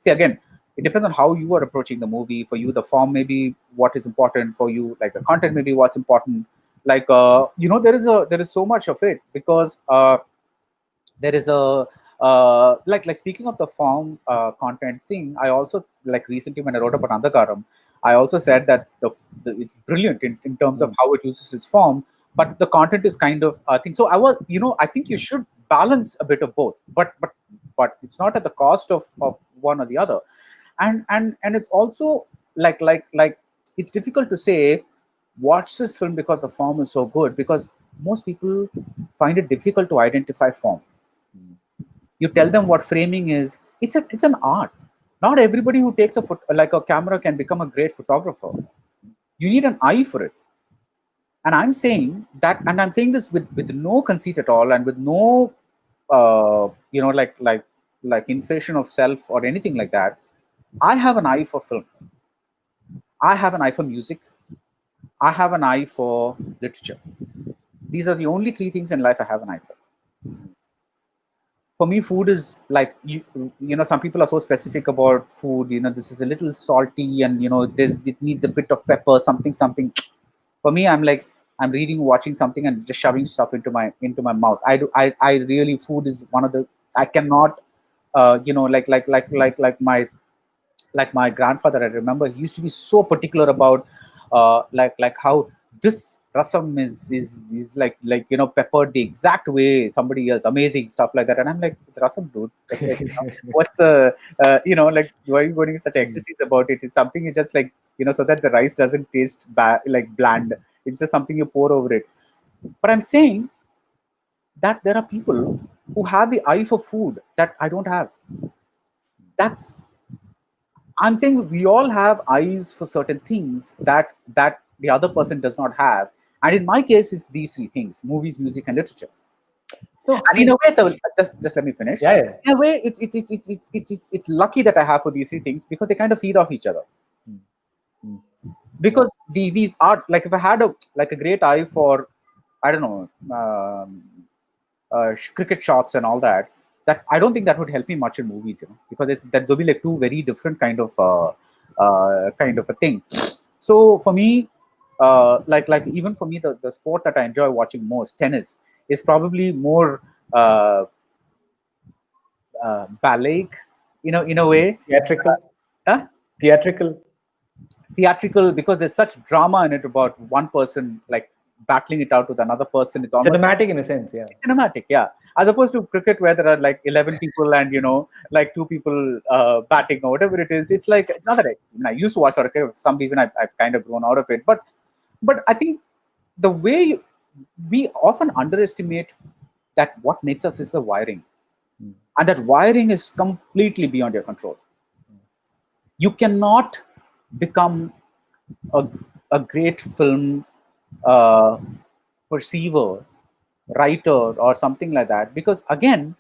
see, again, it depends on how you are approaching the movie. For you, the form may be what is important. For you, like the content may be what's important. Like there is so much of it because there is a like speaking of the form content thing, I also, like, recently when I wrote about Andhakaram, I also said that it's brilliant in terms of Mm. how it uses its form, but the content is kind of thing. So I think you should balance a bit of both, but it's not at the cost of one or the other. And it's also like it's difficult to say watch this film because the form is so good, because most people find it difficult to identify form. Mm. You tell them what framing is. It's an art. Not everybody who takes like a camera can become a great photographer. You need an eye for it. And I'm saying that, and I'm saying this with no conceit at all, and with no like inflation of self or anything like that. I have an eye for film. I have an eye for music. I have an eye for literature. These are the only three things in life I have an eye for. For me, food is like, some people are so specific about food. This is a little salty, and this, it needs a bit of pepper, something. For me, I'm like, I'm reading, watching something, and just shoving stuff into my mouth. I really, food is one of the, I cannot, like my grandfather, I remember he used to be so particular about like how this rasam is like peppered the exact way somebody else, amazing stuff like that. And I'm like, it's rasam, dude. That's like, what's the like, why are you going into such Mm. ecstasies about it? It's something you just like, so that the rice doesn't taste bad, like bland. It's just something you pour over it. But I'm saying that there are people who have the eye for food that I don't have. That's I'm saying we all have eyes for certain things that the other person does not have. And in my case, it's these three things: movies, music, and literature. No, I And in a mean, way, it's a, just let me finish. yeah, yeah. In a way, it's lucky that I have for these three things because they kind of feed off each other. Mm, mm, yeah. Because these art, like if I had a great eye for, I don't know, cricket shots and all that, that I don't think that would help me much in movies, because it's that there'll be like two very different kind of a thing. So for me, like even for me, the sport that I enjoy watching most, tennis, is probably more uh, ballet, in a way. Theatrical, Huh? theatrical, Theatrical, because there's such drama in it about one person like battling it out with another person. It's almost cinematic in a sense. Yeah. cinematic, yeah, as opposed to cricket where there are like 11 people and like two people batting or whatever it is. It's like, it's not that I used to watch cricket. For some reason I've kind of grown out of it, but I think the way we often underestimate that what makes us is the wiring, Mm, and that wiring is completely beyond your control. You cannot become a, a great film uh, perceiver, writer, or something like that, because again,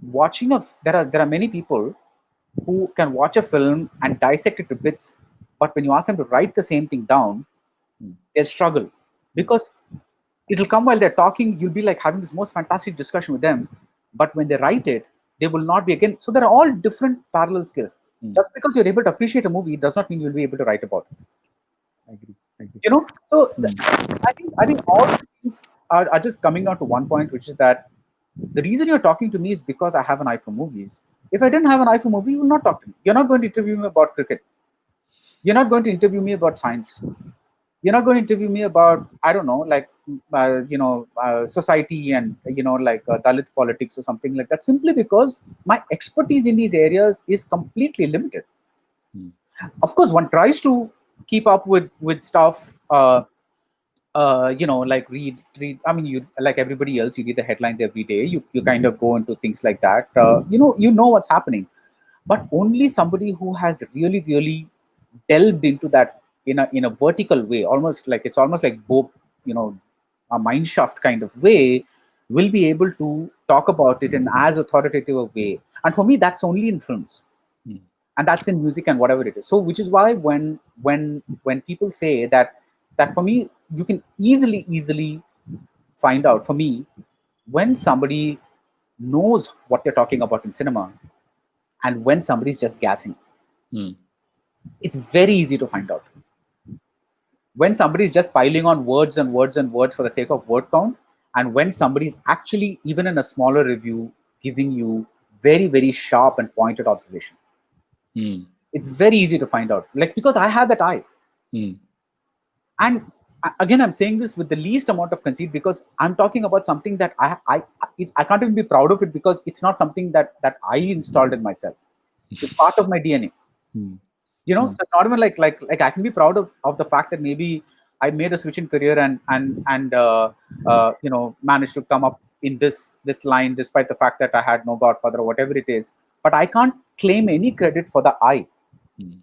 there are many people who can watch a film and dissect it to bits, but when you ask them to write the same thing down, mm, they'll struggle, because it'll come while they're talking. You'll be like having this most fantastic discussion with them, but when they write it, they will not be again. So there are all different parallel skills. mm. Just because you're able to appreciate a movie does not mean you'll be able to write about it. I agree. I agree. So Mm, I think all these are just coming down to one point, which is that the reason you're talking to me is because I have an eye for movies. If I didn't have an eye for movie, you would not talk to me. You're not going to interview me about cricket. You're not going to interview me about science. You're not going to interview me about, I don't know, like society and like Dalit politics or something like that. Simply because my expertise in these areas is completely limited. mm, Of course, one tries to keep up with stuff. Like read. I mean, you, like everybody else, you read the headlines every day. You kind of go into things like that. You know what's happening, but only somebody who has really delved into that in a vertical way, almost like Bob, a mine shaft kind of way, will be able to talk about it in as authoritative a way. And for me, that's only in films, mm, and that's in music and whatever it is. So which is why when people say that, for me, you can easily find out, for me, when somebody knows what they're talking about in cinema and when somebody's just gassing. mm. It's very easy to find out when somebody's just piling on words and words and words for the sake of word count, and when somebody's actually, even in a smaller review, giving you very sharp and pointed observation. Mm, It's very easy to find out, like, because I have that eye. mm, And again, I'm saying this with the least amount of conceit, because I'm talking about something that I can't even be proud of it, because it's not something that I installed in myself. It's part of my DNA. mm, So it's not even like I can be proud of the fact that maybe I made a switch in career and managed to come up in this line, despite the fact that I had no godfather or whatever it is. But I can't claim any credit for the I. mm,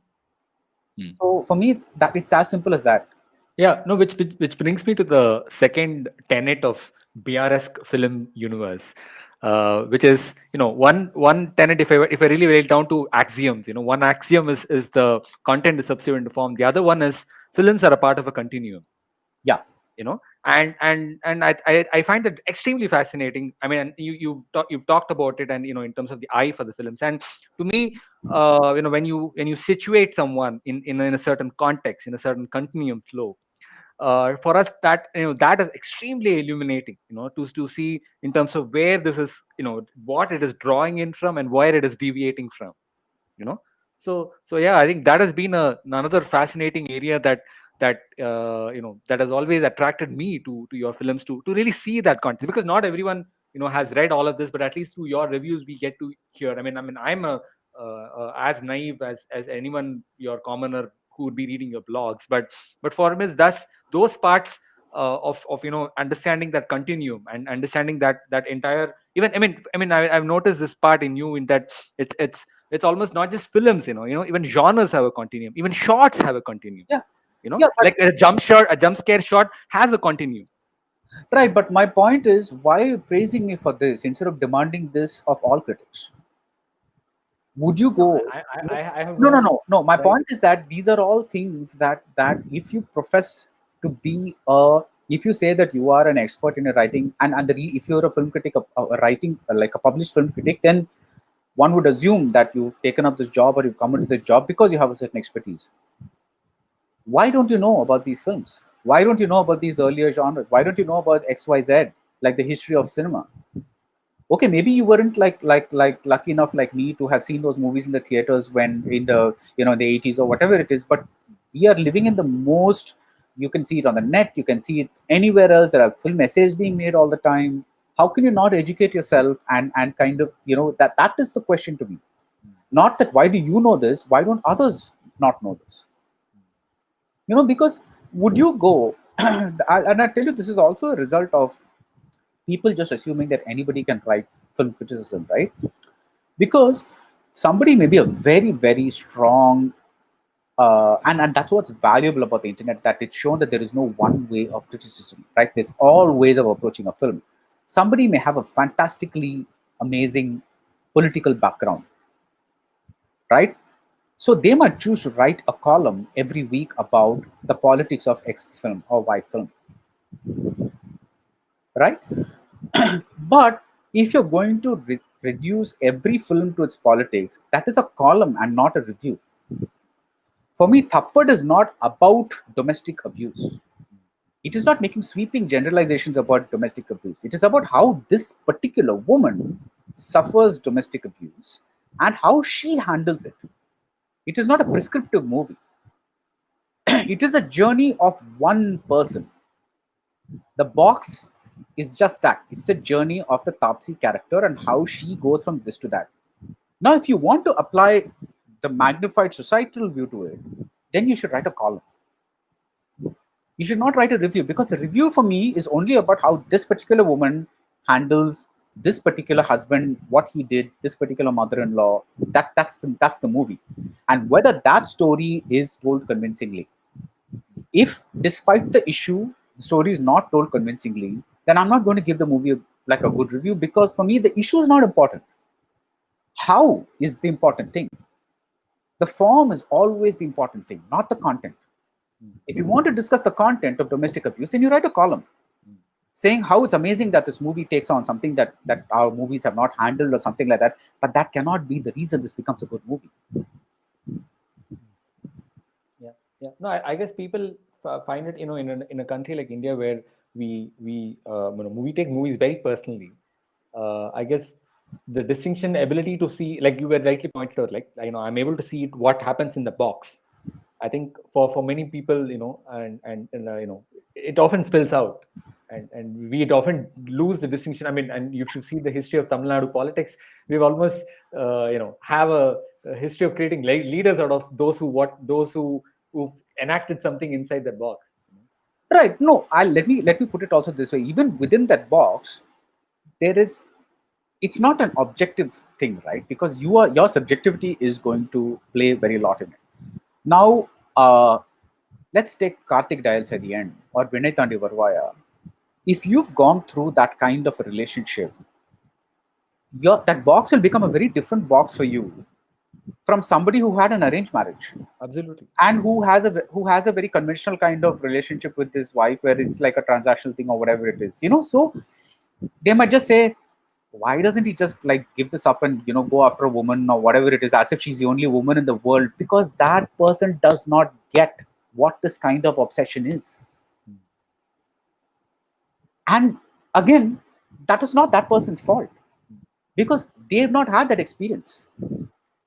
mm. So for me, it's as simple as that. Yeah, no, which brings me to the second tenet of BResque film universe, which is, one tenet. If I really break down to axioms, one axiom is the content is subservient to form. The other one is films are a part of a continuum. Yeah. And I find that extremely fascinating. I mean, and you've talked about it, and in terms of the eye for the films, and to me, when you situate someone in a certain context, in a certain continuum flow, for us, that is extremely illuminating, to see in terms of where this is, what it is drawing in from and where it is deviating from, you know so yeah, I think that has been another fascinating area that has always attracted me to your films, to really see that content, because not everyone has read all of this, but at least through your reviews we get to hear. I mean I'm as naive as anyone, your commoner, who would be reading your blogs, but for me, thus those parts of understanding that continuum and understanding that entire, even I've noticed this part in you, in that it's It's almost not just films, even genres have a continuum, even shorts have a continuum. Yeah, yeah, Like a jump scare shot has a continuum. right. But my point is, why are you praising me for this instead of demanding this of all critics? Would you No, go? I have No, no, no no, no. My right. point is that these are all things that if you profess to be a, if you say that you are an expert in a writing, if you're a film critic, a writing like a published film critic, then one would assume that you've taken up this job or you've come into this job because you have a certain expertise. Why don't you know about these films? Why don't you know about these earlier genres? Why don't you know about XYZ, like the history of cinema? Okay, maybe you weren't like lucky enough like me to have seen those movies in the theaters when in the the 80s or whatever it is, but we are living in the most, you can see it on the net, you can see it anywhere else. There are film essays being made all the time. How can you not educate yourself and kind of that is the question to me. Not that why do you know this, why don't others not know this? Because would you go and I tell you, this is also a result of people just assuming that anybody can write film criticism, right? Because somebody may be a very, very strong, and that's what's valuable about the internet, that it's shown that there is no one way of criticism, right? There's all ways of approaching a film. Somebody may have a fantastically amazing political background, right? So they might choose to write a column every week about the politics of X film or Y film, right? But if you're going to reduce every film to its politics, that is a column and not a review. For me, Thappad is not about domestic abuse. It is not making sweeping generalizations about domestic abuse. It is about how this particular woman suffers domestic abuse and how she handles it. It is not a prescriptive movie. It is the journey of one person. The box is just that. It's the journey of the Tapsi character and how she goes from this to that. Now, if you want to apply the magnified societal view to it, then you should write a column. You should not write a review, because the review for me is only about how this particular woman handles this particular husband, what he did, this particular mother-in-law. That's the movie, and whether that story is told convincingly. If, despite the issue, the story is not told convincingly, then I'm not going to give the movie like a good review, because for me the issue is not important. How is the important thing. The form is always the important thing, not the content. If you want to discuss the content of domestic abuse, then you write a column saying how it's amazing that this movie takes on something that our movies have not handled or something like that. But that cannot be the reason this becomes a good movie. Yeah. No, I guess people find it, in a country like India where we take movies very personally. I guess the distinction, ability to see, like you were rightly pointed out, like I'm able to see what happens in the box. I think for many people, and it often spills out, and we often lose the distinction. I mean, and if you see the history of Tamil Nadu politics, we've almost have a history of creating leaders out of those who've enacted something inside that box. Right. No, let me put it also this way. Even within that box, there is, it's not an objective thing, right? Because your subjectivity is going to play very lot in it. Now, let's take Karthik Dials at the end, or Vinay Tandi Varvaya. If you've gone through that kind of a relationship, that box will become a very different box for you from somebody who had an arranged marriage. Absolutely. And who has a very conventional kind of relationship with his wife, where it's like a transactional thing or whatever it is. So they might just say, why doesn't he just like give this up and go after a woman or whatever it is, as if she's the only woman in the world? Because that person does not get what this kind of obsession is. And again, that is not that person's fault, because they have not had that experience.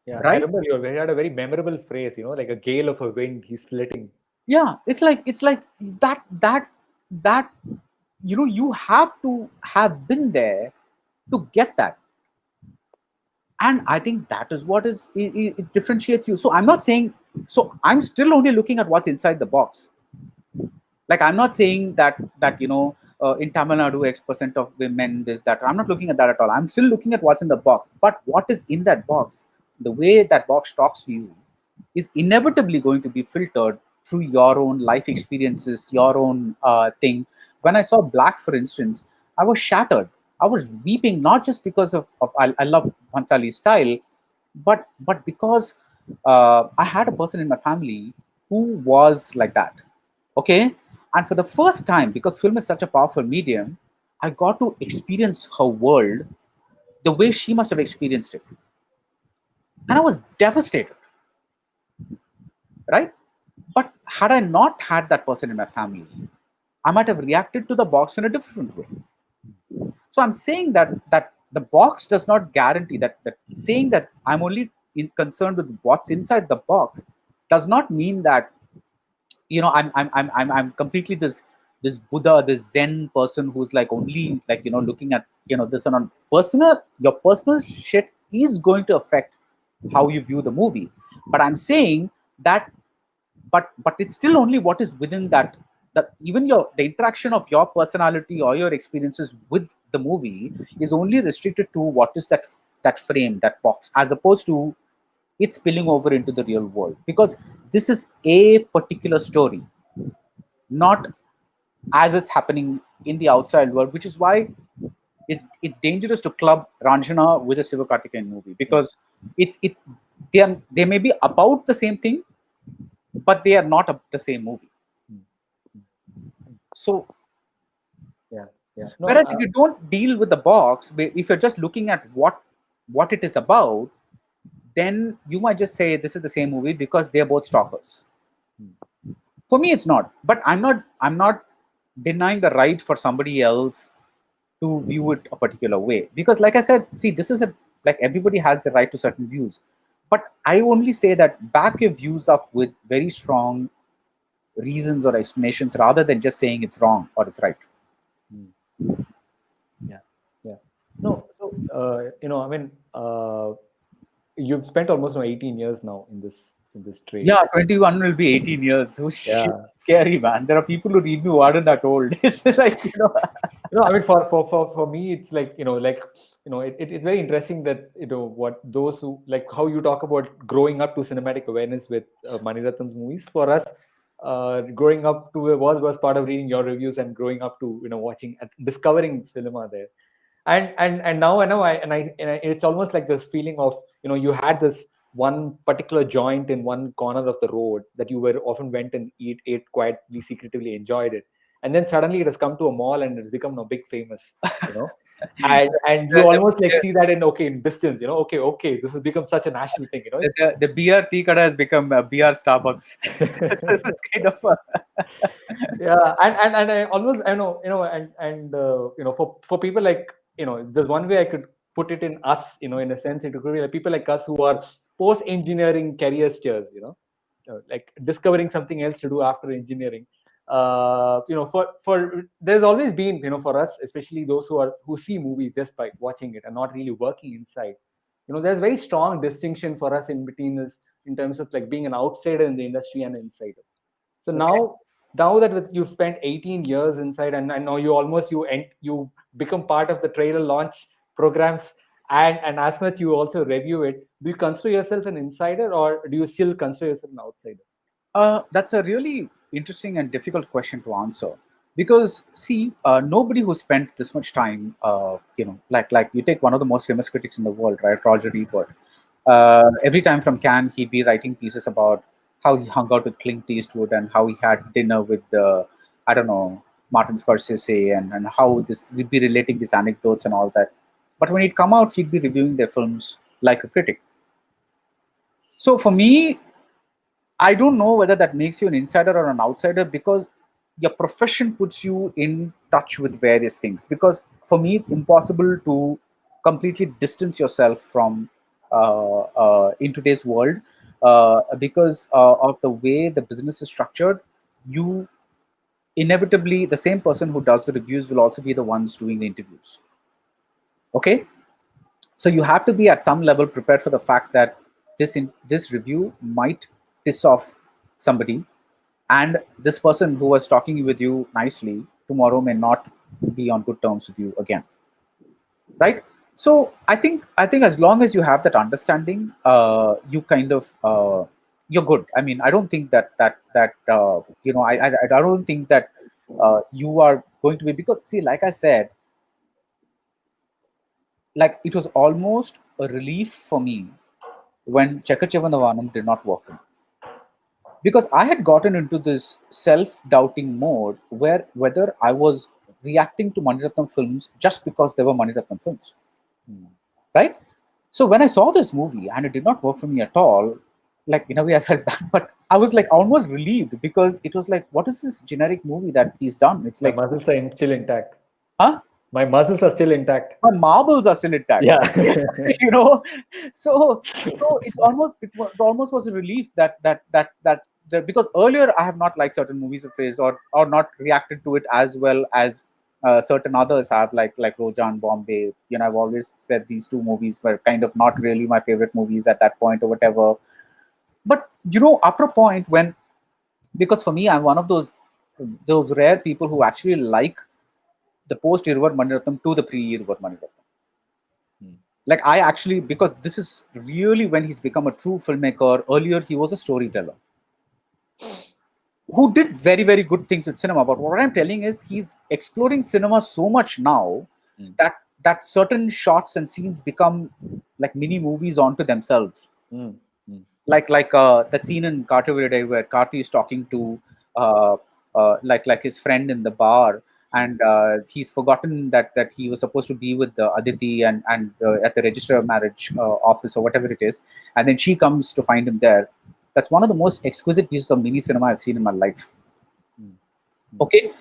Yeah, I Right? remember you had a very memorable phrase, like a gale of a wind, he's flitting. Yeah, it's like that you have to have been there to get that. And I think that is what it differentiates you. So I'm not saying, so I'm still only looking at what's inside the box. Like, I'm not saying that in Tamil Nadu X% of women this that. I'm not looking at that at all. I'm still looking at what's in the box. But what is in that box? the way that box talks to you is inevitably going to be filtered through your own life experiences, your own thing. When I saw Black, for instance, I was shattered. I was weeping, not just because of I love Bhansali's style, but because I had a person in my family who was like that. Okay, and for the first time, because film is such a powerful medium, I got to experience her world the way she must have experienced it, and I was devastated, right? But had I not had that person in my family, I might have reacted to the box in a different way. So I'm saying that the box does not guarantee that saying that I'm only concerned with what's inside the box does not mean that I'm completely this Buddha, this Zen person who's like only like looking at this and on personal. Your personal shit is going to affect how you view the movie, but I'm saying that but it's still only what is within that even the interaction of your personality or your experiences with the movie is only restricted to what is that frame, that box, as opposed to it spilling over into the real world, because this is a particular story, not as it's happening in the outside world, which is why it's dangerous to club Ranjana with a Sivakarthikeyan movie, because it's they may be about the same thing, but they are not the same movie. So Yeah, yeah. No, whereas if you don't deal with the box, if you're just looking at what it is about, then you might just say this is the same movie because they're both stalkers. For me, it's not. But I'm not denying the right for somebody else to view it a particular way. Because like I said, see, this is a like everybody has the right to certain views. But I only say that back your views up with very strong reasons or explanations rather than just saying it's wrong or it's right. yeah, yeah. No, so I mean, you've spent almost 18 years now in this trade. Yeah, 21 will be 18 years. Oh, shit. Yeah. Scary, man. There are people who read me who aren't that old. It's like. I mean, for me, it's like it's very interesting that what those who like how you talk about growing up to cinematic awareness with Maniratnam's movies. For us, growing up to was part of reading your reviews and growing up to watching discovering cinema there. And now I know it's almost like this feeling of you had this one particular joint in one corner of the road that you were often went and ate quietly, secretively enjoyed it, and then suddenly it has come to a mall and it's become a big famous, and you almost like see that in distance, okay, this has become such a national thing, The beer tea kada has become a BR Starbucks. This is kind of yeah, and I almost for people like there's one way I could put it in us, in a sense it could be like people like us who are post engineering career steers, like discovering something else to do after engineering. For there's always been, for us, especially those who see movies just by watching it and not really working inside, there's very strong distinction for us in between this in terms of like being an outsider in the industry and an insider. So okay. now that you've spent 18 years inside, and I know you become part of the trailer launch programs, and as much you also review it, do you consider yourself an insider or do you still consider yourself an outsider? That's a really interesting and difficult question to answer, because see, nobody who spent this much time, like you take one of the most famous critics in the world, right, Roger Ebert. Every time from Cannes, he'd be writing pieces about how he hung out with Clint Eastwood and how he had dinner with I don't know, Martin Scorsese, and how this he'd be relating these anecdotes and all that. But when he'd come out, he'd be reviewing their films like a critic. So for me, I don't know whether that makes you an insider or an outsider, because your profession puts you in touch with various things. Because for me, it's impossible to completely distance yourself from in today's world, because of the way the business is structured. You inevitably, the same person who does the reviews will also be the ones doing the interviews. Okay, so you have to be at some level prepared for the fact that this review might piss off somebody, and this person who was talking with you nicely tomorrow may not be on good terms with you again, right? So I think as long as you have that understanding, you kind of you're good. I mean, I don't think I don't think that you are going to be, because see, like I said, like it was almost a relief for me when Chekachevandavanam did not work for me, because I had gotten into this self-doubting mode where whether I was reacting to Maniratnam films just because they were Maniratnam films, Hmm. right? So when I saw this movie and it did not work for me at all, like in a way I felt bad, but I was like almost relieved, because it was like, what is this generic movie that he's done? It's My like, muscles are still intact. huh? My muscles are still intact. My marbles are still intact. Yeah. you know, so it almost was a relief that because earlier I have not liked certain movies of his, or not reacted to it as well as certain others have, like Roja and Bombay. You know, I've always said these two movies were kind of not really my favorite movies at that point or whatever. But after a point when, because for me, I'm one of those rare people who actually like the post Irvar Maniratnam to the pre Irvar Maniratnam. Hmm. Like I actually, because this is really when he's become a true filmmaker. Earlier he was a storyteller who did very very good things with cinema, but what I'm telling is he's exploring cinema so much now Hmm. that certain shots and scenes become like mini movies onto themselves, Hmm. Hmm. like that scene in Carter where Karthi is talking to uh, like his friend in the bar, and he's forgotten that he was supposed to be with Aditi and at the register of marriage office or whatever it is, and then she comes to find him there. That's one of the most exquisite pieces of mini cinema I've seen in my life. Hmm. Hmm. Okay,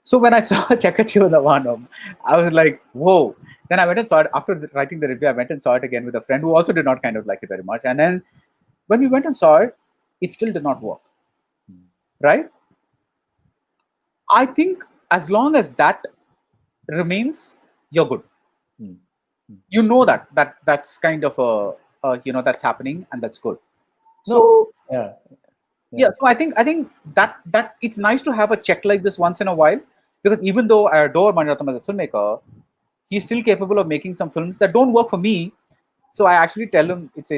so when I saw Chakachivandavanam, I was like, whoa. Then I went and saw it after writing the review. I went and saw it again with a friend who also did not kind of like it very much. And then when we went and saw it, it still did not work, Hmm. right? I think as long as that remains, you're good. Hmm. Hmm. You know that's kind of that's happening, and that's good. No. So Yeah. yeah, Yeah. so I think that it's nice to have a check like this once in a while, because even though I adore Maniratnam as a filmmaker, he's still capable of making some films that don't work for me. So I actually tell him it's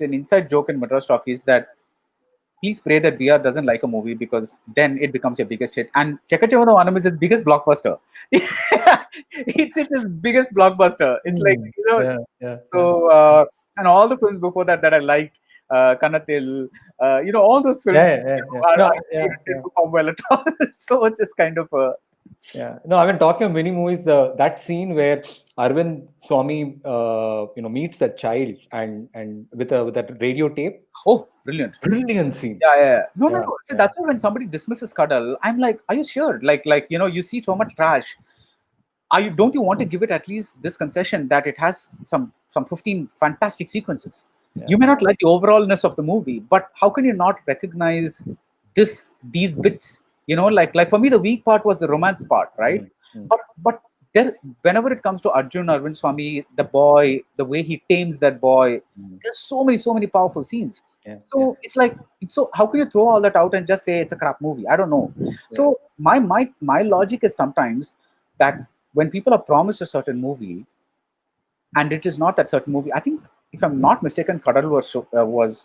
an inside joke in Madras Talkies that please pray that BR doesn't like a movie, because then it becomes your biggest hit. And Chekachevandavanam is his biggest blockbuster. It's his biggest blockbuster. It's like, Hmm. Yeah. Yeah. Yeah. so, and all the films before that I liked, Kanatil, all those films, Yeah. Yeah. Yeah. are No. actually Yeah. didn't Yeah. perform well at all. So it's just kind of a, Yeah. No, I mean, talking of mini movies, that scene where Arvind Swamy, meets that child and with that radio tape, oh, brilliant. brilliant scene. Yeah, yeah, yeah. No, no, Yeah. no. See, Yeah. that's why when somebody dismisses Cuddle, I'm like, are you sure? You see so much trash. Don't you want to give it at least this concession that it has some 15 fantastic sequences? Yeah. You may not like the overallness of the movie, but how can you not recognize these bits? Like for me, the weak part was the romance part, right? Mm, mm, But there, whenever it comes to Arjun Arvind Swamy, the boy, the way he tames that boy, mm. there's so many powerful scenes. Yeah. Yeah. So it's like, so how can you throw all that out and just say it's a crap movie? I don't know. Yeah. So my logic is sometimes that when people are promised a certain movie and it is not that certain movie, I think if I'm not mistaken, Kadal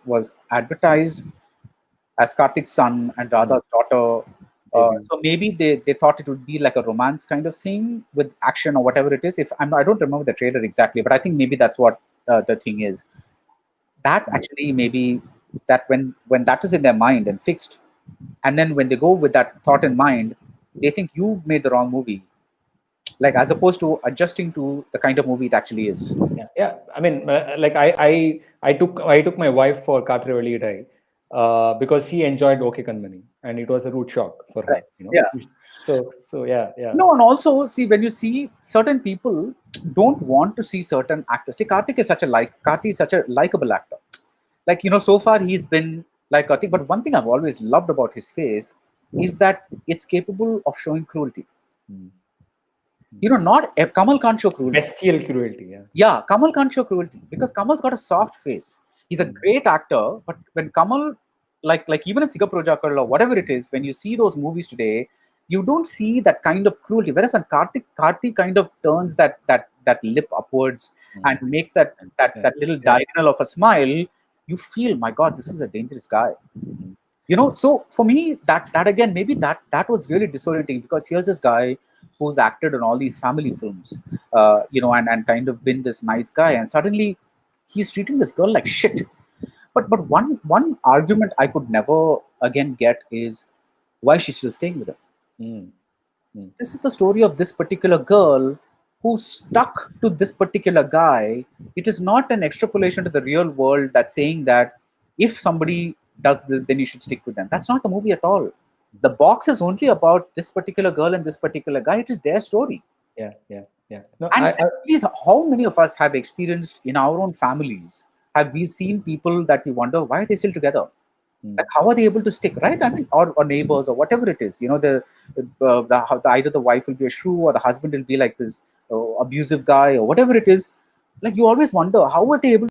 was advertised as Karthik's son and Mm. Radha's daughter. Maybe. So maybe they thought it would be like a romance kind of thing with action or whatever it is. If I don't remember the trailer exactly, but I think maybe that's what the thing is. That Mm. actually maybe that when that is in their mind and fixed, and then when they go with that thought in mind, they think you've made the wrong movie, like as opposed to adjusting to the kind of movie it actually is. Yeah. Yeah. I mean, like I took my wife for Katrivali because she enjoyed OK Kanmani, and it was a root shock for her. Right. Yeah. So yeah. Yeah. No, and also see when you see certain people don't want to see certain actors. See, Karthik is such a likable actor. Like so far he's been like Karthik, but one thing I've always loved about his face is that it's capable of showing cruelty. Mm. Not Kamal can't show cruelty. Bestial cruelty. Yeah. Yeah, Kamal can't show cruelty because Kamal's got a soft face. He's a Mm. great actor, but when Kamal, like even in Sigaprojakal or whatever it is, when you see those movies today, you don't see that kind of cruelty. Whereas when Karthik kind of turns that lip upwards and makes that little diagonal of a smile, you feel, my God, this is a dangerous guy. So for me, that again, maybe that was really disorienting, because here's this guy who's acted in all these family films, and kind of been this nice guy, and suddenly he's treating this girl like shit. But one argument I could never again get is why she's still staying with him. This is the story of this particular girl who's stuck to this particular guy. It is not an extrapolation to the real world that's saying that if somebody does this, then you should stick with them. That's not the movie at all. The box is only about this particular girl and this particular guy. It is their story. Yeah. No, And please, how many of us have experienced in our own families? Have we seen people that we wonder why are they still together? Like, how are they able to stick, right? I mean, or neighbors or whatever it is. Either the wife will be a shrew or the husband will be like this abusive guy or whatever it is. Like, you always wonder how are they able.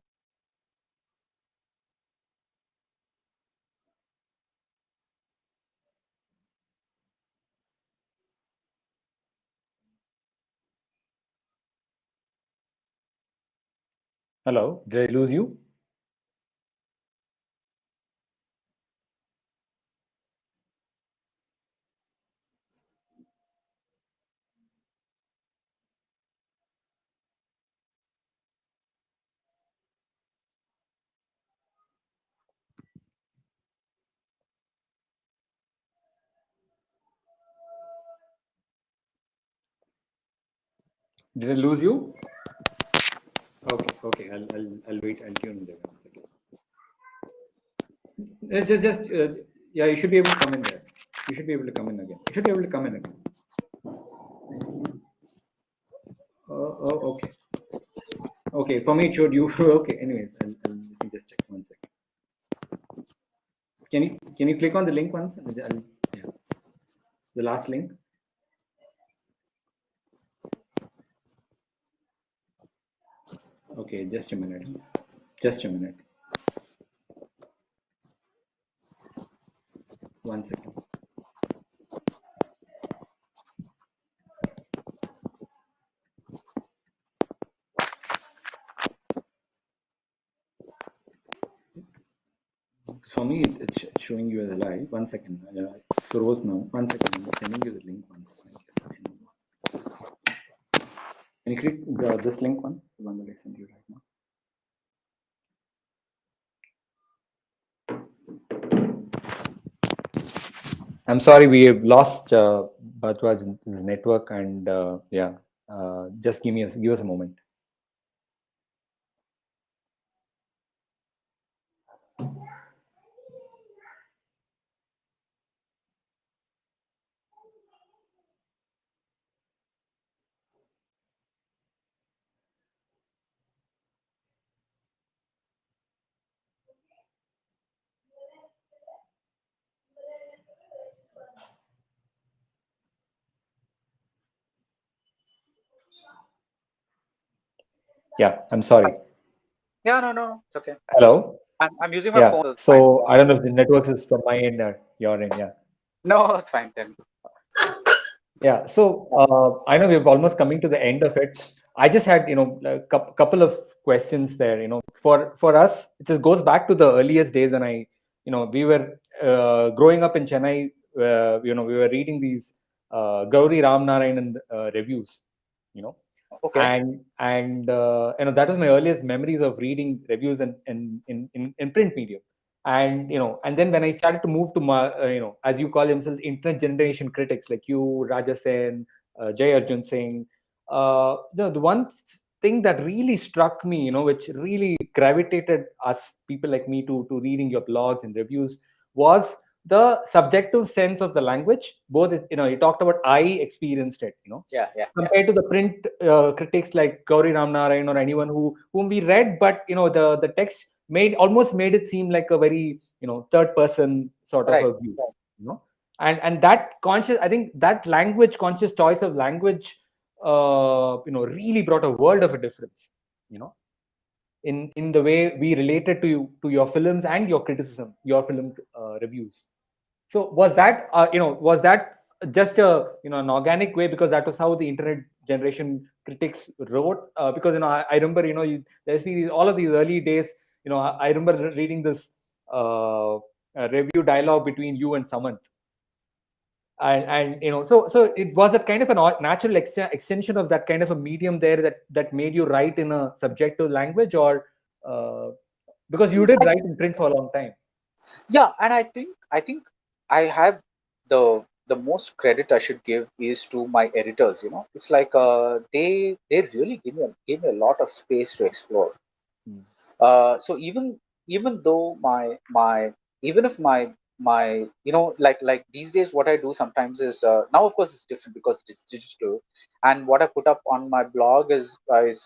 Hello, did I lose you? Did I lose you? Okay. I'll wait. I'll tune in there. Yeah. You should be able to come in there. You should be able to come in again. You should be able to come in again. Okay. Okay. For me, it showed you. Okay. Anyways, let me just check 1 second. Can you click on the link once? Yeah. The last link. Okay, just a minute. Just a minute. 1 second. For me, it's showing you as a live. 1 second. Froze now. 1 second. I'm sending you the link once. Can you click this link one? The one that I sent you right now. I'm sorry, we have lost Baradwaj's network, and just give us a moment. Yeah, I'm sorry. Yeah, no, it's okay. Hello. I'm using my phone. So I don't know if the network is from my end or your end. Yeah. No, it's fine then. Yeah. So I know we're almost coming to the end of it. I just had a couple of questions there. For us, it just goes back to the earliest days when we were growing up in Chennai. We were reading these Gauri Ramnarayanan reviews. Okay. And that was my earliest memories of reading reviews in print medium. And then when I started to move to as you call themselves, internet generation critics like you, Raja Sen, Jay Arjun Singh, the one thing that really struck me, which really gravitated us people like me to reading your blogs and reviews, was the subjective sense of the language. Both, you talked about I experienced it, compared to the print critics like Gauri Ramnarayan or anyone whom we read, but the text almost made it seem like a very third person sort of a view, and that conscious, I think that language, conscious choice of language, really brought a world of a difference, in the way we related to your films and your criticism, your film reviews. So was that just a, an organic way, because that was how the internet generation critics wrote. Because I remember, there's been all of these early days. I remember reading this review dialogue between you and Samant, and so it was that kind of a natural extension of that kind of a medium there, that made you write in a subjective language, or uh, because you did I, write in print for a long time. yeah, and I think I have the most credit I should give is to my editors. It's like they really give me a lot of space to explore. Hmm. So even though my even if my like these days what I do sometimes is, now of course it's different because it's digital, and what I put up on my blog is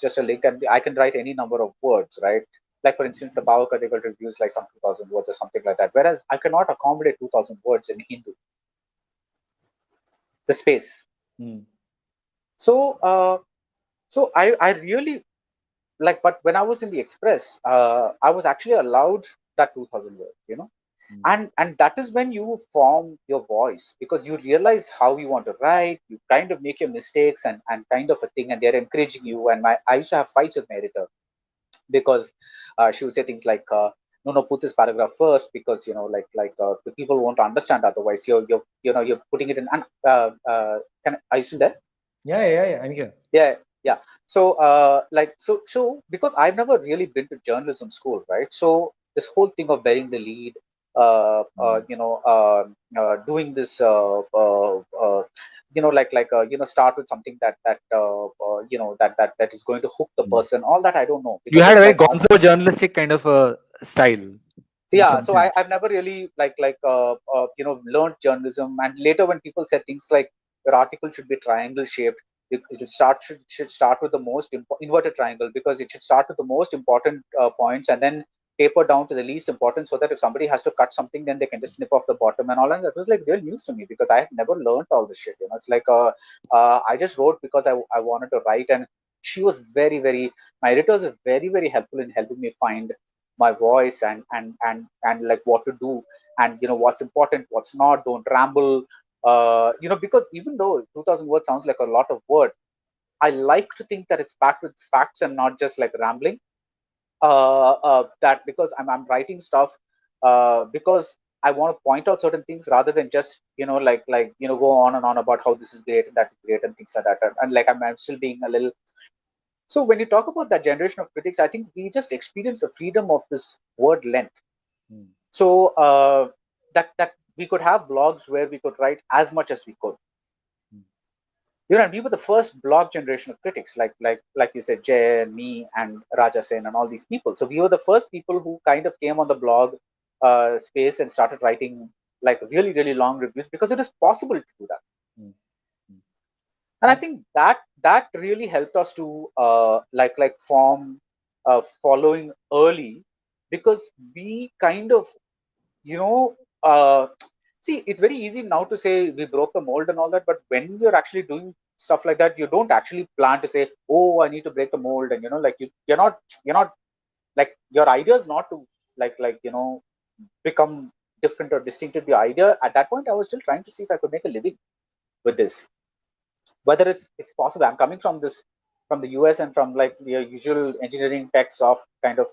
just a link, and I can write any number of words, right? Like for instance, the power critical reviews like some 2,000 words or something like that, whereas I cannot accommodate 2,000 words in Hindu, the space. Hmm. So uh, so I really like, but when I was in the Express, I was actually allowed that 2,000 words, Hmm. and that is when you form your voice, because you realize how you want to write, you kind of make your mistakes, and kind of a thing, and they're encouraging you. And I used to have fights with my editor, because she would say things like, no, put this paragraph first, because the people won't understand otherwise. You're putting it in. And are you still there? Yeah, yeah, yeah, I'm here. Yeah, yeah. So so because I've never really been to journalism school, right? So this whole thing of bearing the lead, Hmm. doing this, start with something that is going to hook the Hmm. person, all that I don't know, You because had a it's very like gonzo journalistic kind of a style, in yeah. some So sense. I've never really learned journalism. And later when people said things like your article should be triangle shaped, it should start with the most inverted triangle, because it should start with the most important points, and then taper down to the least important, so that if somebody has to cut something, then they can just snip off the bottom and all. And that was like real news to me, because I had never learned all this shit. It's like I just wrote because I wanted to write. And she was very very my editors were very very helpful in helping me find my voice, and like what to do, and what's important, what's not. Don't ramble, because even though 2,000 words sounds like a lot of word, I like to think that it's packed with facts and not just like rambling. That because I'm writing stuff, because I want to point out certain things, rather than just go on and on about how this is great and that is great and things like that. And like I'm still being a little. So when you talk about that generation of critics, I think we just experience the freedom of this word length. Hmm. So that we could have blogs where we could write as much as we could. Hmm. And we were the first blog generation of critics, like you said, Jay, me, and Raja Sen, and all these people. So we were the first people who kind of came on the blog space and started writing like really really long reviews, because it is possible to do that. Hmm. Hmm. And I And think that really helped us to form following early, because we kind of you know uh, see, it's very easy now to say we broke the mold and all that, but when you're actually doing stuff like that, you don't actually plan to say, oh, I need to break the mold. And like you're not like, your idea is not to become different or distinctive. The idea at that point, I was still trying to see if I could make a living with this, whether it's possible. I'm coming from the US, and from like the usual engineering tech software kind of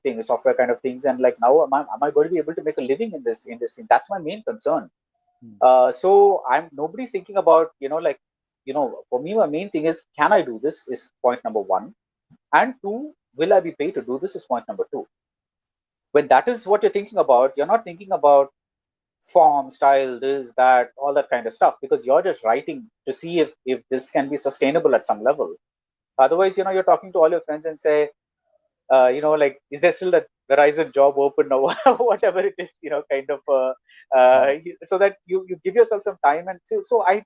things, and like now am I going to be able to make a living in this thing? That's my main concern. hmm. So I'm nobody's thinking about for me, my main thing is, can I do this, is point number one, and two, will I be paid to do this, is point number two. When that is what you're thinking about, you're not thinking about form, style, this, that, all that kind of stuff, because you're just writing to see if this can be sustainable at some level. Otherwise, you're talking to all your friends and say, like, is there still that Verizon job open, or whatever it is, kind of, Hmm. so that you give yourself some time. And so I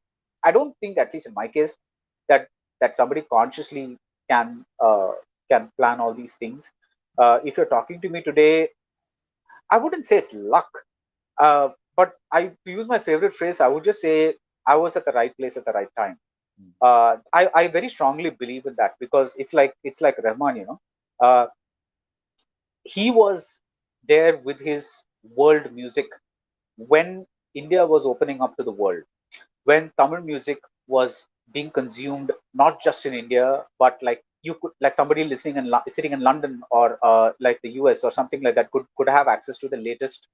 don't think, at least in my case, that somebody consciously can can plan all these things. If you're talking to me today, I wouldn't say it's luck, but to use my favorite phrase, I would just say I was at the right place at the right time. Hmm. I very strongly believe in that, because it's like Rahman, he was there with his world music when India was opening up to the world. when Tamil music was being consumed not just in India, but like you could, like somebody listening in sitting in London or like the US or something like that, could have access to the latest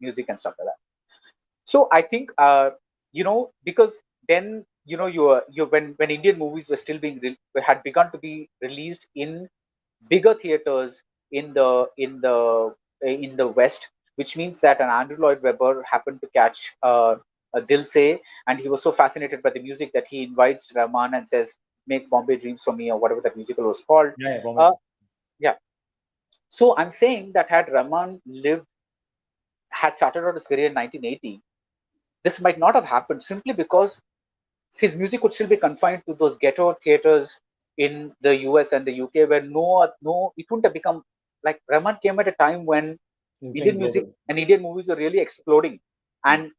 music and stuff like that. So I think because then you when Indian movies were still being had begun to be released in bigger theaters in the West, which means that an Andrew Lloyd Webber happened to catch a Dil Se, and he was so fascinated by the music that he invites Rahman and says, "Make Bombay Dreams for me," or whatever that musical was called. Yeah, yeah, Uh, Bombay. yeah. So I'm saying that had Rahman had started out his career in 1980, this might not have happened simply because his music would still be confined to those ghetto theaters in the US and the UK, where it wouldn't have become like Rahman came at a time when He's going Indian music global. and Indian movies were really exploding, Mm.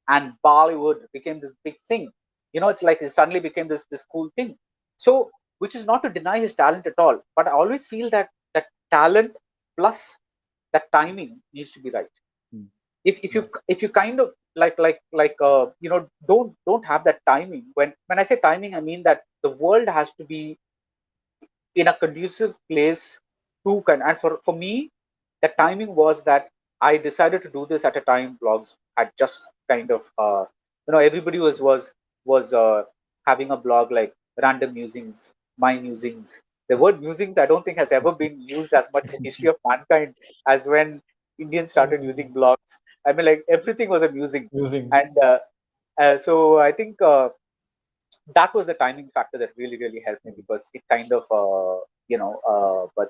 and Bollywood became this big thing. It's like it suddenly became this cool thing. So, which is not to deny his talent at all, but I always feel that talent plus that timing needs to be right. Mm. If you kind of don't have that timing. When I say timing, I mean that the world has to be in a conducive place to and for me, the timing was that I decided to do this at a time blogs had just kind of everybody was having a blog like random musings, my musings. The word musings I don't think has ever been used as much in the history of mankind as when Indians started using blogs. I mean, like everything was a musing, Using. and so I think that was the timing factor that really really helped me, because it kind of a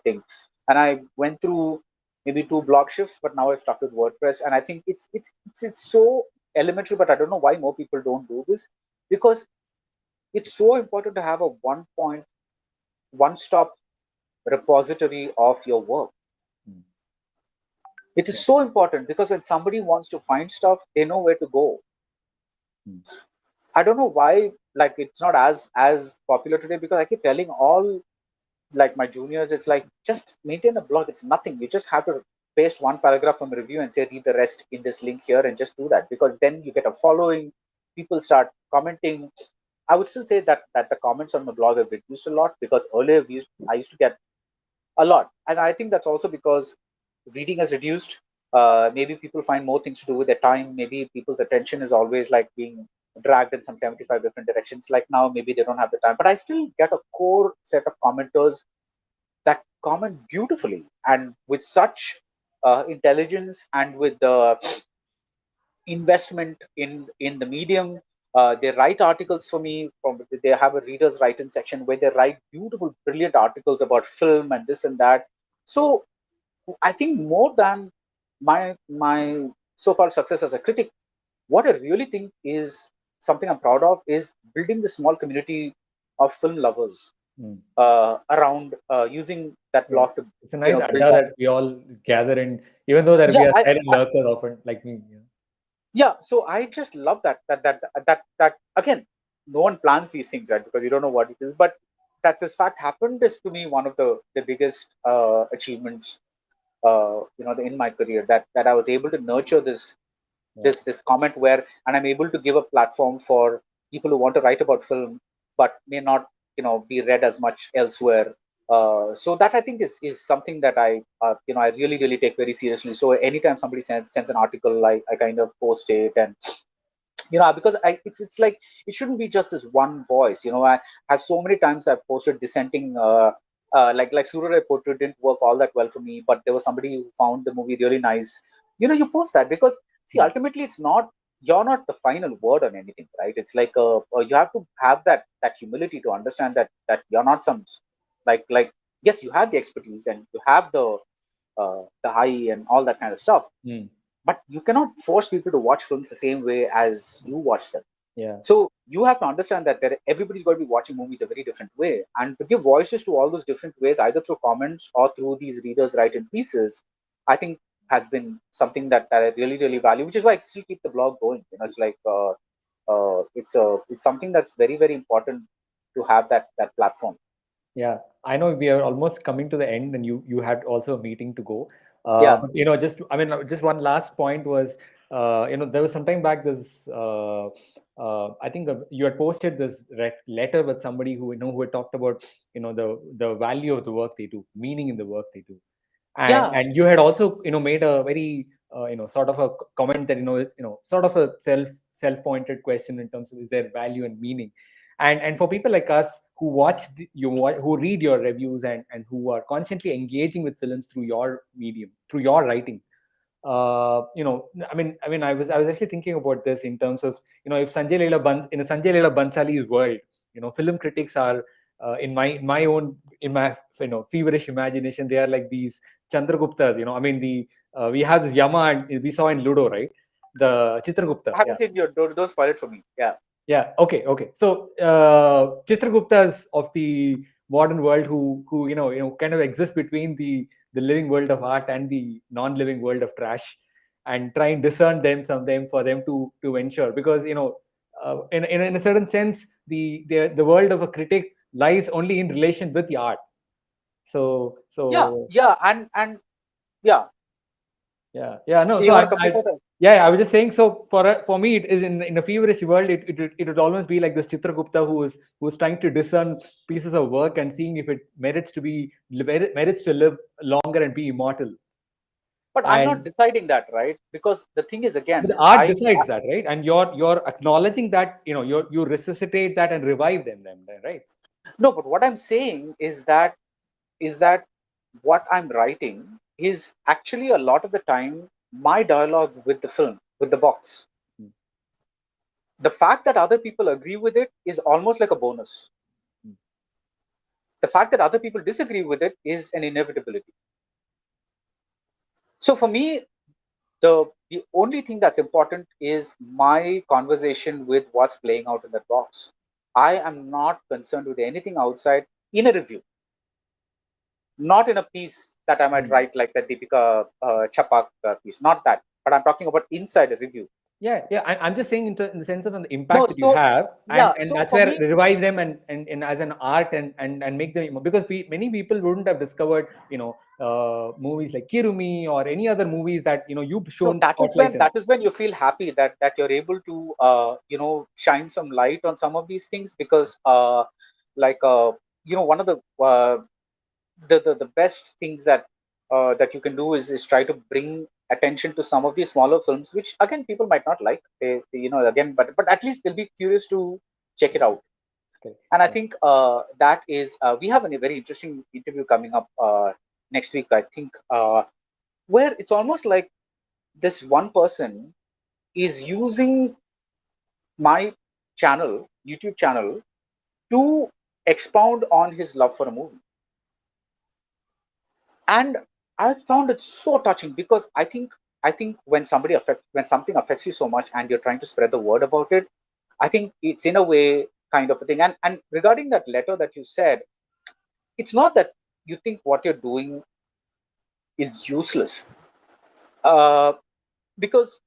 thing. And I went through maybe two blog shifts, but now I've stuck with WordPress, and I think it's so elementary, but I don't know why more people don't do this, because it's so important to have a one stop repository of your work. Mm. It is Yeah. so important because when somebody wants to find stuff, they know where to go. Mm. I don't know why, like it's not as popular today, because I keep telling all like my juniors, it's like just maintain a blog. It's nothing. You just have to paste one paragraph from a review and say read the rest in this link here, and just do that, because then you get a following. People start commenting. I would still say that the comments on my blog have reduced a lot, because earlier I used to get a lot, and I think that's also because reading has reduced. Maybe people find more things to do with their time. Maybe people's attention is always like being dragged in some 75 different directions. Like now, maybe they don't have the time, but I still get a core set of commenters that comment beautifully and with such intelligence, and with the investment in the medium. They write articles for me. They have a readers write-in section where they write beautiful, brilliant articles about film and this and that. So I think more than my so-called success as a critic, what I really think is something I'm proud of is building the small community of film lovers Mm. around, using that Yeah. blog to It's a nice build adda that. that we all gather in, even though that Yeah, we are silent lurkers often, like me. Yeah. yeah. So I just love that again. No one plans these things, right? Because you don't know what it is, but that this fact happened is to me one of the biggest achievements, in my career, that I was able to nurture Yeah. this comment where, and I'm able to give a platform for people who want to write about film but may not be read as much elsewhere. So that I think is something that I really really take very seriously. So anytime somebody sends an article, I kind of post it, and because it's like it shouldn't be just this one voice. I have so many times I've posted dissenting, like Surya portrait didn't work all that well for me, but there was somebody who found the movie really nice. You post that, because see, Mm. ultimately you're not the final word on anything, right? It's like you have to have that humility to understand that you're not some, like yes, you have the expertise and you have the high and all that kind of stuff, Mm. but you cannot force people to watch films the same way as you watch them. Yeah. So you have to understand that everybody's going to be watching movies a very different way, and to give voices to all those different ways, either through comments or through these readers write-in pieces, I think has been something that I really really value, which is why I still keep the blog going. It's like it's something that's very very important to have that platform. Yeah, I know we are almost coming to the end, and you had also a meeting to go. Yeah. But just I mean, just one last point was there was some time back this. I think you had posted this letter with somebody who had talked about the value of the work they do, meaning in the work they do, Yeah, and you had also made a very sort of a comment that sort of a self-pointed question in terms of is there value and meaning, and for people like us who who read your reviews and who are constantly engaging with films through your medium, through your writing. I was actually thinking about this in terms of if Sanjay Leela in a Sanjay Leela Bansali's world, film critics are in my feverish imagination, they are like these Chandraguptas. We have this Yama, and we saw in Ludo, right? The Chitragupta. I haven't seen your don't spoil it for me. Yeah. Yeah. Okay. So Chitraguptas of the modern world who kind of exist between the living world of art and the non-living world of trash, and try and discern them for them to ensure, because in a certain sense the world of a critic lies only in relation with the art. So Yeah, so yeah, and yeah. yeah, no, You so want to complete that? yeah, I was just saying, so for me, it is in a feverish world, it would almost be like this Chitragupta who's trying to discern pieces of work and seeing if it merits to live longer and be immortal. But I'm not And deciding that, right? Because the thing is, but again, the art decides that, right? And you're acknowledging that, you resuscitate that and revive them, right? no, but what I'm saying is that what I'm writing is actually a lot of the time my dialogue with the film, with the box. Hmm. The fact that other people agree with it is almost like a bonus. Hmm. The fact that other people disagree with it is an inevitability. So for me, the only thing that's important is my conversation with what's playing out in that box. I am not concerned with anything outside in a review, not in a piece that I might Hmm. write like the Deepika Chapak piece, not that, but I'm talking about inside a review. Yeah. I'm just saying in the sense of the No, impact that you so have, and yeah, and so that's for where me, revive them and as an art and make them, because many people wouldn't have discovered movies like Kirumi or any other movies that you've no, shown that is spotlight when in. you feel happy that you're able to shine some light on some of these things, because like one of the best things that you can do is try to bring attention to some of these smaller films, which again people might not like. Again, but at least they'll be curious to check it out. Okay. And I Yeah. think that is we have a very interesting interview coming up next week, I think, where it's almost like this one person is using my YouTube channel, to expound on his love for a movie. And I found it so touching, because I think when something affects you so much and you're trying to spread the word about it, I think it's in a way kind of a thing. And regarding that letter that you said, it's not that you think what you're doing is useless, uh, because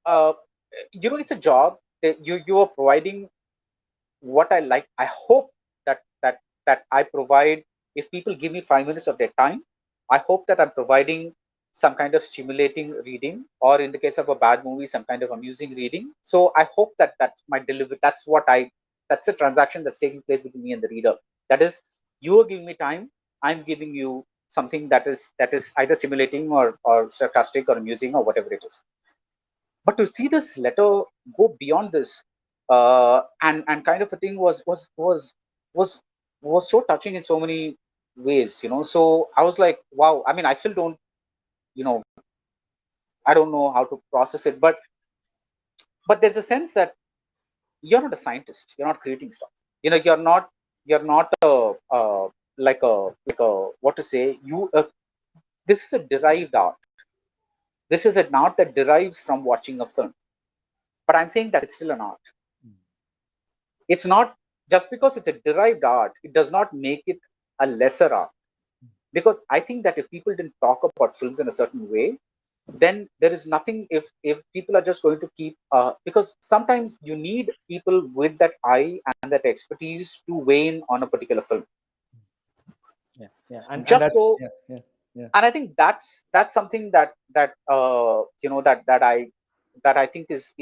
it's a job that you are providing. What I like, I hope that I provide. If people give me 5 minutes of their time, I hope that I'm providing some kind of stimulating reading, or in the case of a bad movie, some kind of amusing reading. So I hope that that's my delivery. That's the transaction that's taking place between me and the reader. That is, you are giving me time, I'm giving you something that is either stimulating or sarcastic or amusing or whatever it is. But to see this letter go beyond this, and kind of a thing was was so touching in so many ways. So I was like, wow. I mean, I still don't, you know I don't know how to process it, but there's a sense that you're not a scientist, you're not creating stuff. You're not like a what to say, this is a derived art. This is an art that derives from watching a film, but I'm saying that it's still an art. Mm. It's not, just because it's a derived art, it does not make it a lesser art. Because I think that if people didn't talk about films in a certain way, then there is nothing. If people are just going to keep, because sometimes you need people with that eye and that expertise to weigh in on a particular film. Yeah, and Just that's so, yeah. and I think that's something that that I think is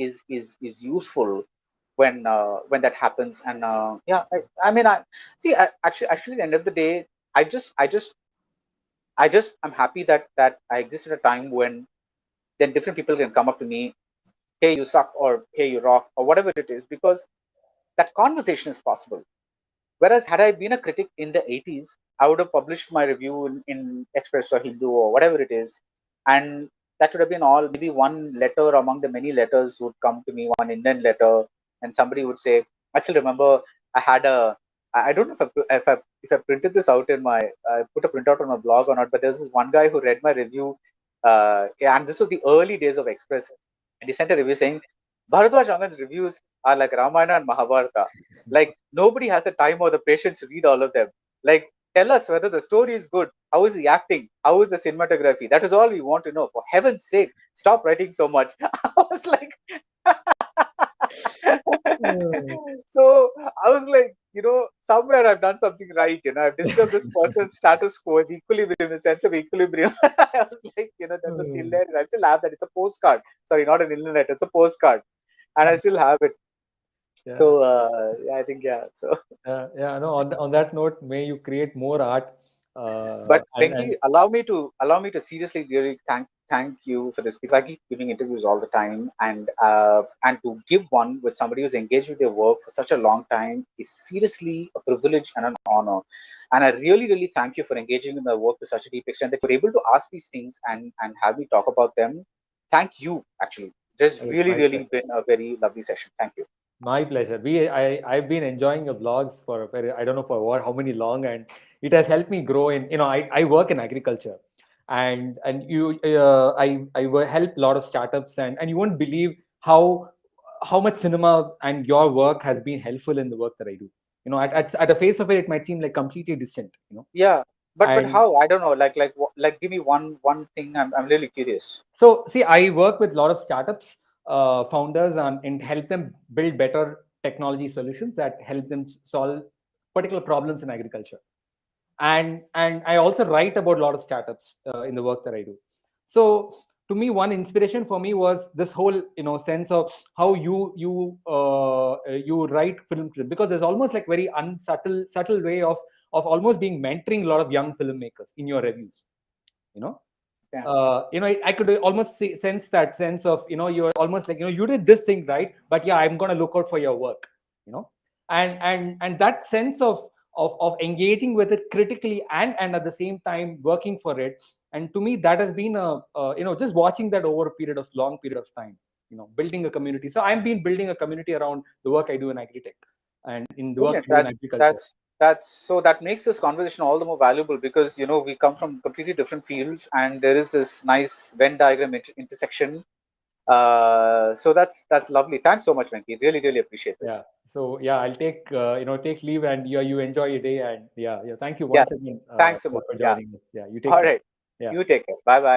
useful when that happens. And yeah, I mean, I see. Actually, at the end of the day, I just I just I'm happy that I exist at a time when then different people can come up to me, hey, you suck, or hey, you rock, or whatever it is, because that conversation is possible. Whereas had I been a critic in the 80s, I would have published my review in Express or Hindu or whatever it is, and that would have been all. Maybe one letter among the many letters would come to me, one Indian letter, and somebody would say, I still remember I had a. I don't know if I printed this out in my I put a printout on my blog or not, but there's this one guy who read my review, and this was the early days of Express, and he sent a review saying, Bharadwaj Rangan's reviews are like Ramayana and Mahabharata. Like nobody has the time or the patience to read all of them. Like tell us whether the story is good. How is the acting? How is the cinematography? That is all we want to know. For heaven's sake, stop writing so much. I was like, so I was like, somewhere I've done something right. I've disturbed this person's status quo, it's equilibrium, a sense of equilibrium. I was like, that was hilarious. I still have that. It's a postcard. Sorry, not an internet. It's a postcard, and I still have it. Yeah. So I think so. Yeah. No. On that note, may you create more art. But And Venky, allow me to seriously really thank you for this, because I keep giving interviews all the time, and to give one with somebody who's engaged with their work for such a long time is seriously a privilege and an honor. And I really thank you for engaging in my work to such a deep extent that you're able to ask these things and have me talk about them. Thank you, actually. Just it's really been a very lovely session. Thank you. my pleasure. I've been enjoying your blogs for I don't know for what how many long, and it has helped me grow in. I work in agriculture, and I help a lot of startups, and you won't believe how much cinema and your work has been helpful in the work that I do. At the face of it, it might seem like completely distant. Yeah, but And how? I don't know. Like give me one thing. I'm really curious. so, see, I work with a lot of startups, founders, and help them build better technology solutions that help them solve particular problems in agriculture. And I also write about a lot of startups in the work that I do. So, to me, one inspiration for me was this whole sense of how you write film clip, because there's almost like very subtle way of almost being mentoring a lot of young filmmakers in your reviews. You know Yeah. I could almost sense that sense of, you're almost like, you did this thing right, but yeah, I'm going to look out for your work, and that sense of engaging with it critically and at the same time working for it. And to me, that has been just watching that over a long period of time, building a community. So I've been building a community around the work I do in agri-tech and in the work Brilliant. I do in agriculture. That's so that makes this conversation all the more valuable, because we come from completely different fields, and there is this nice Venn diagram intersection. So that's lovely. Thanks so much, Venky. Really appreciate Yeah. this. So yeah, I'll take leave, and you enjoy your day, and yeah. Thank you Yeah. once again Thanks so much. for Yeah. joining us. Yeah. You take All care. right. Yeah. You take care. Bye bye.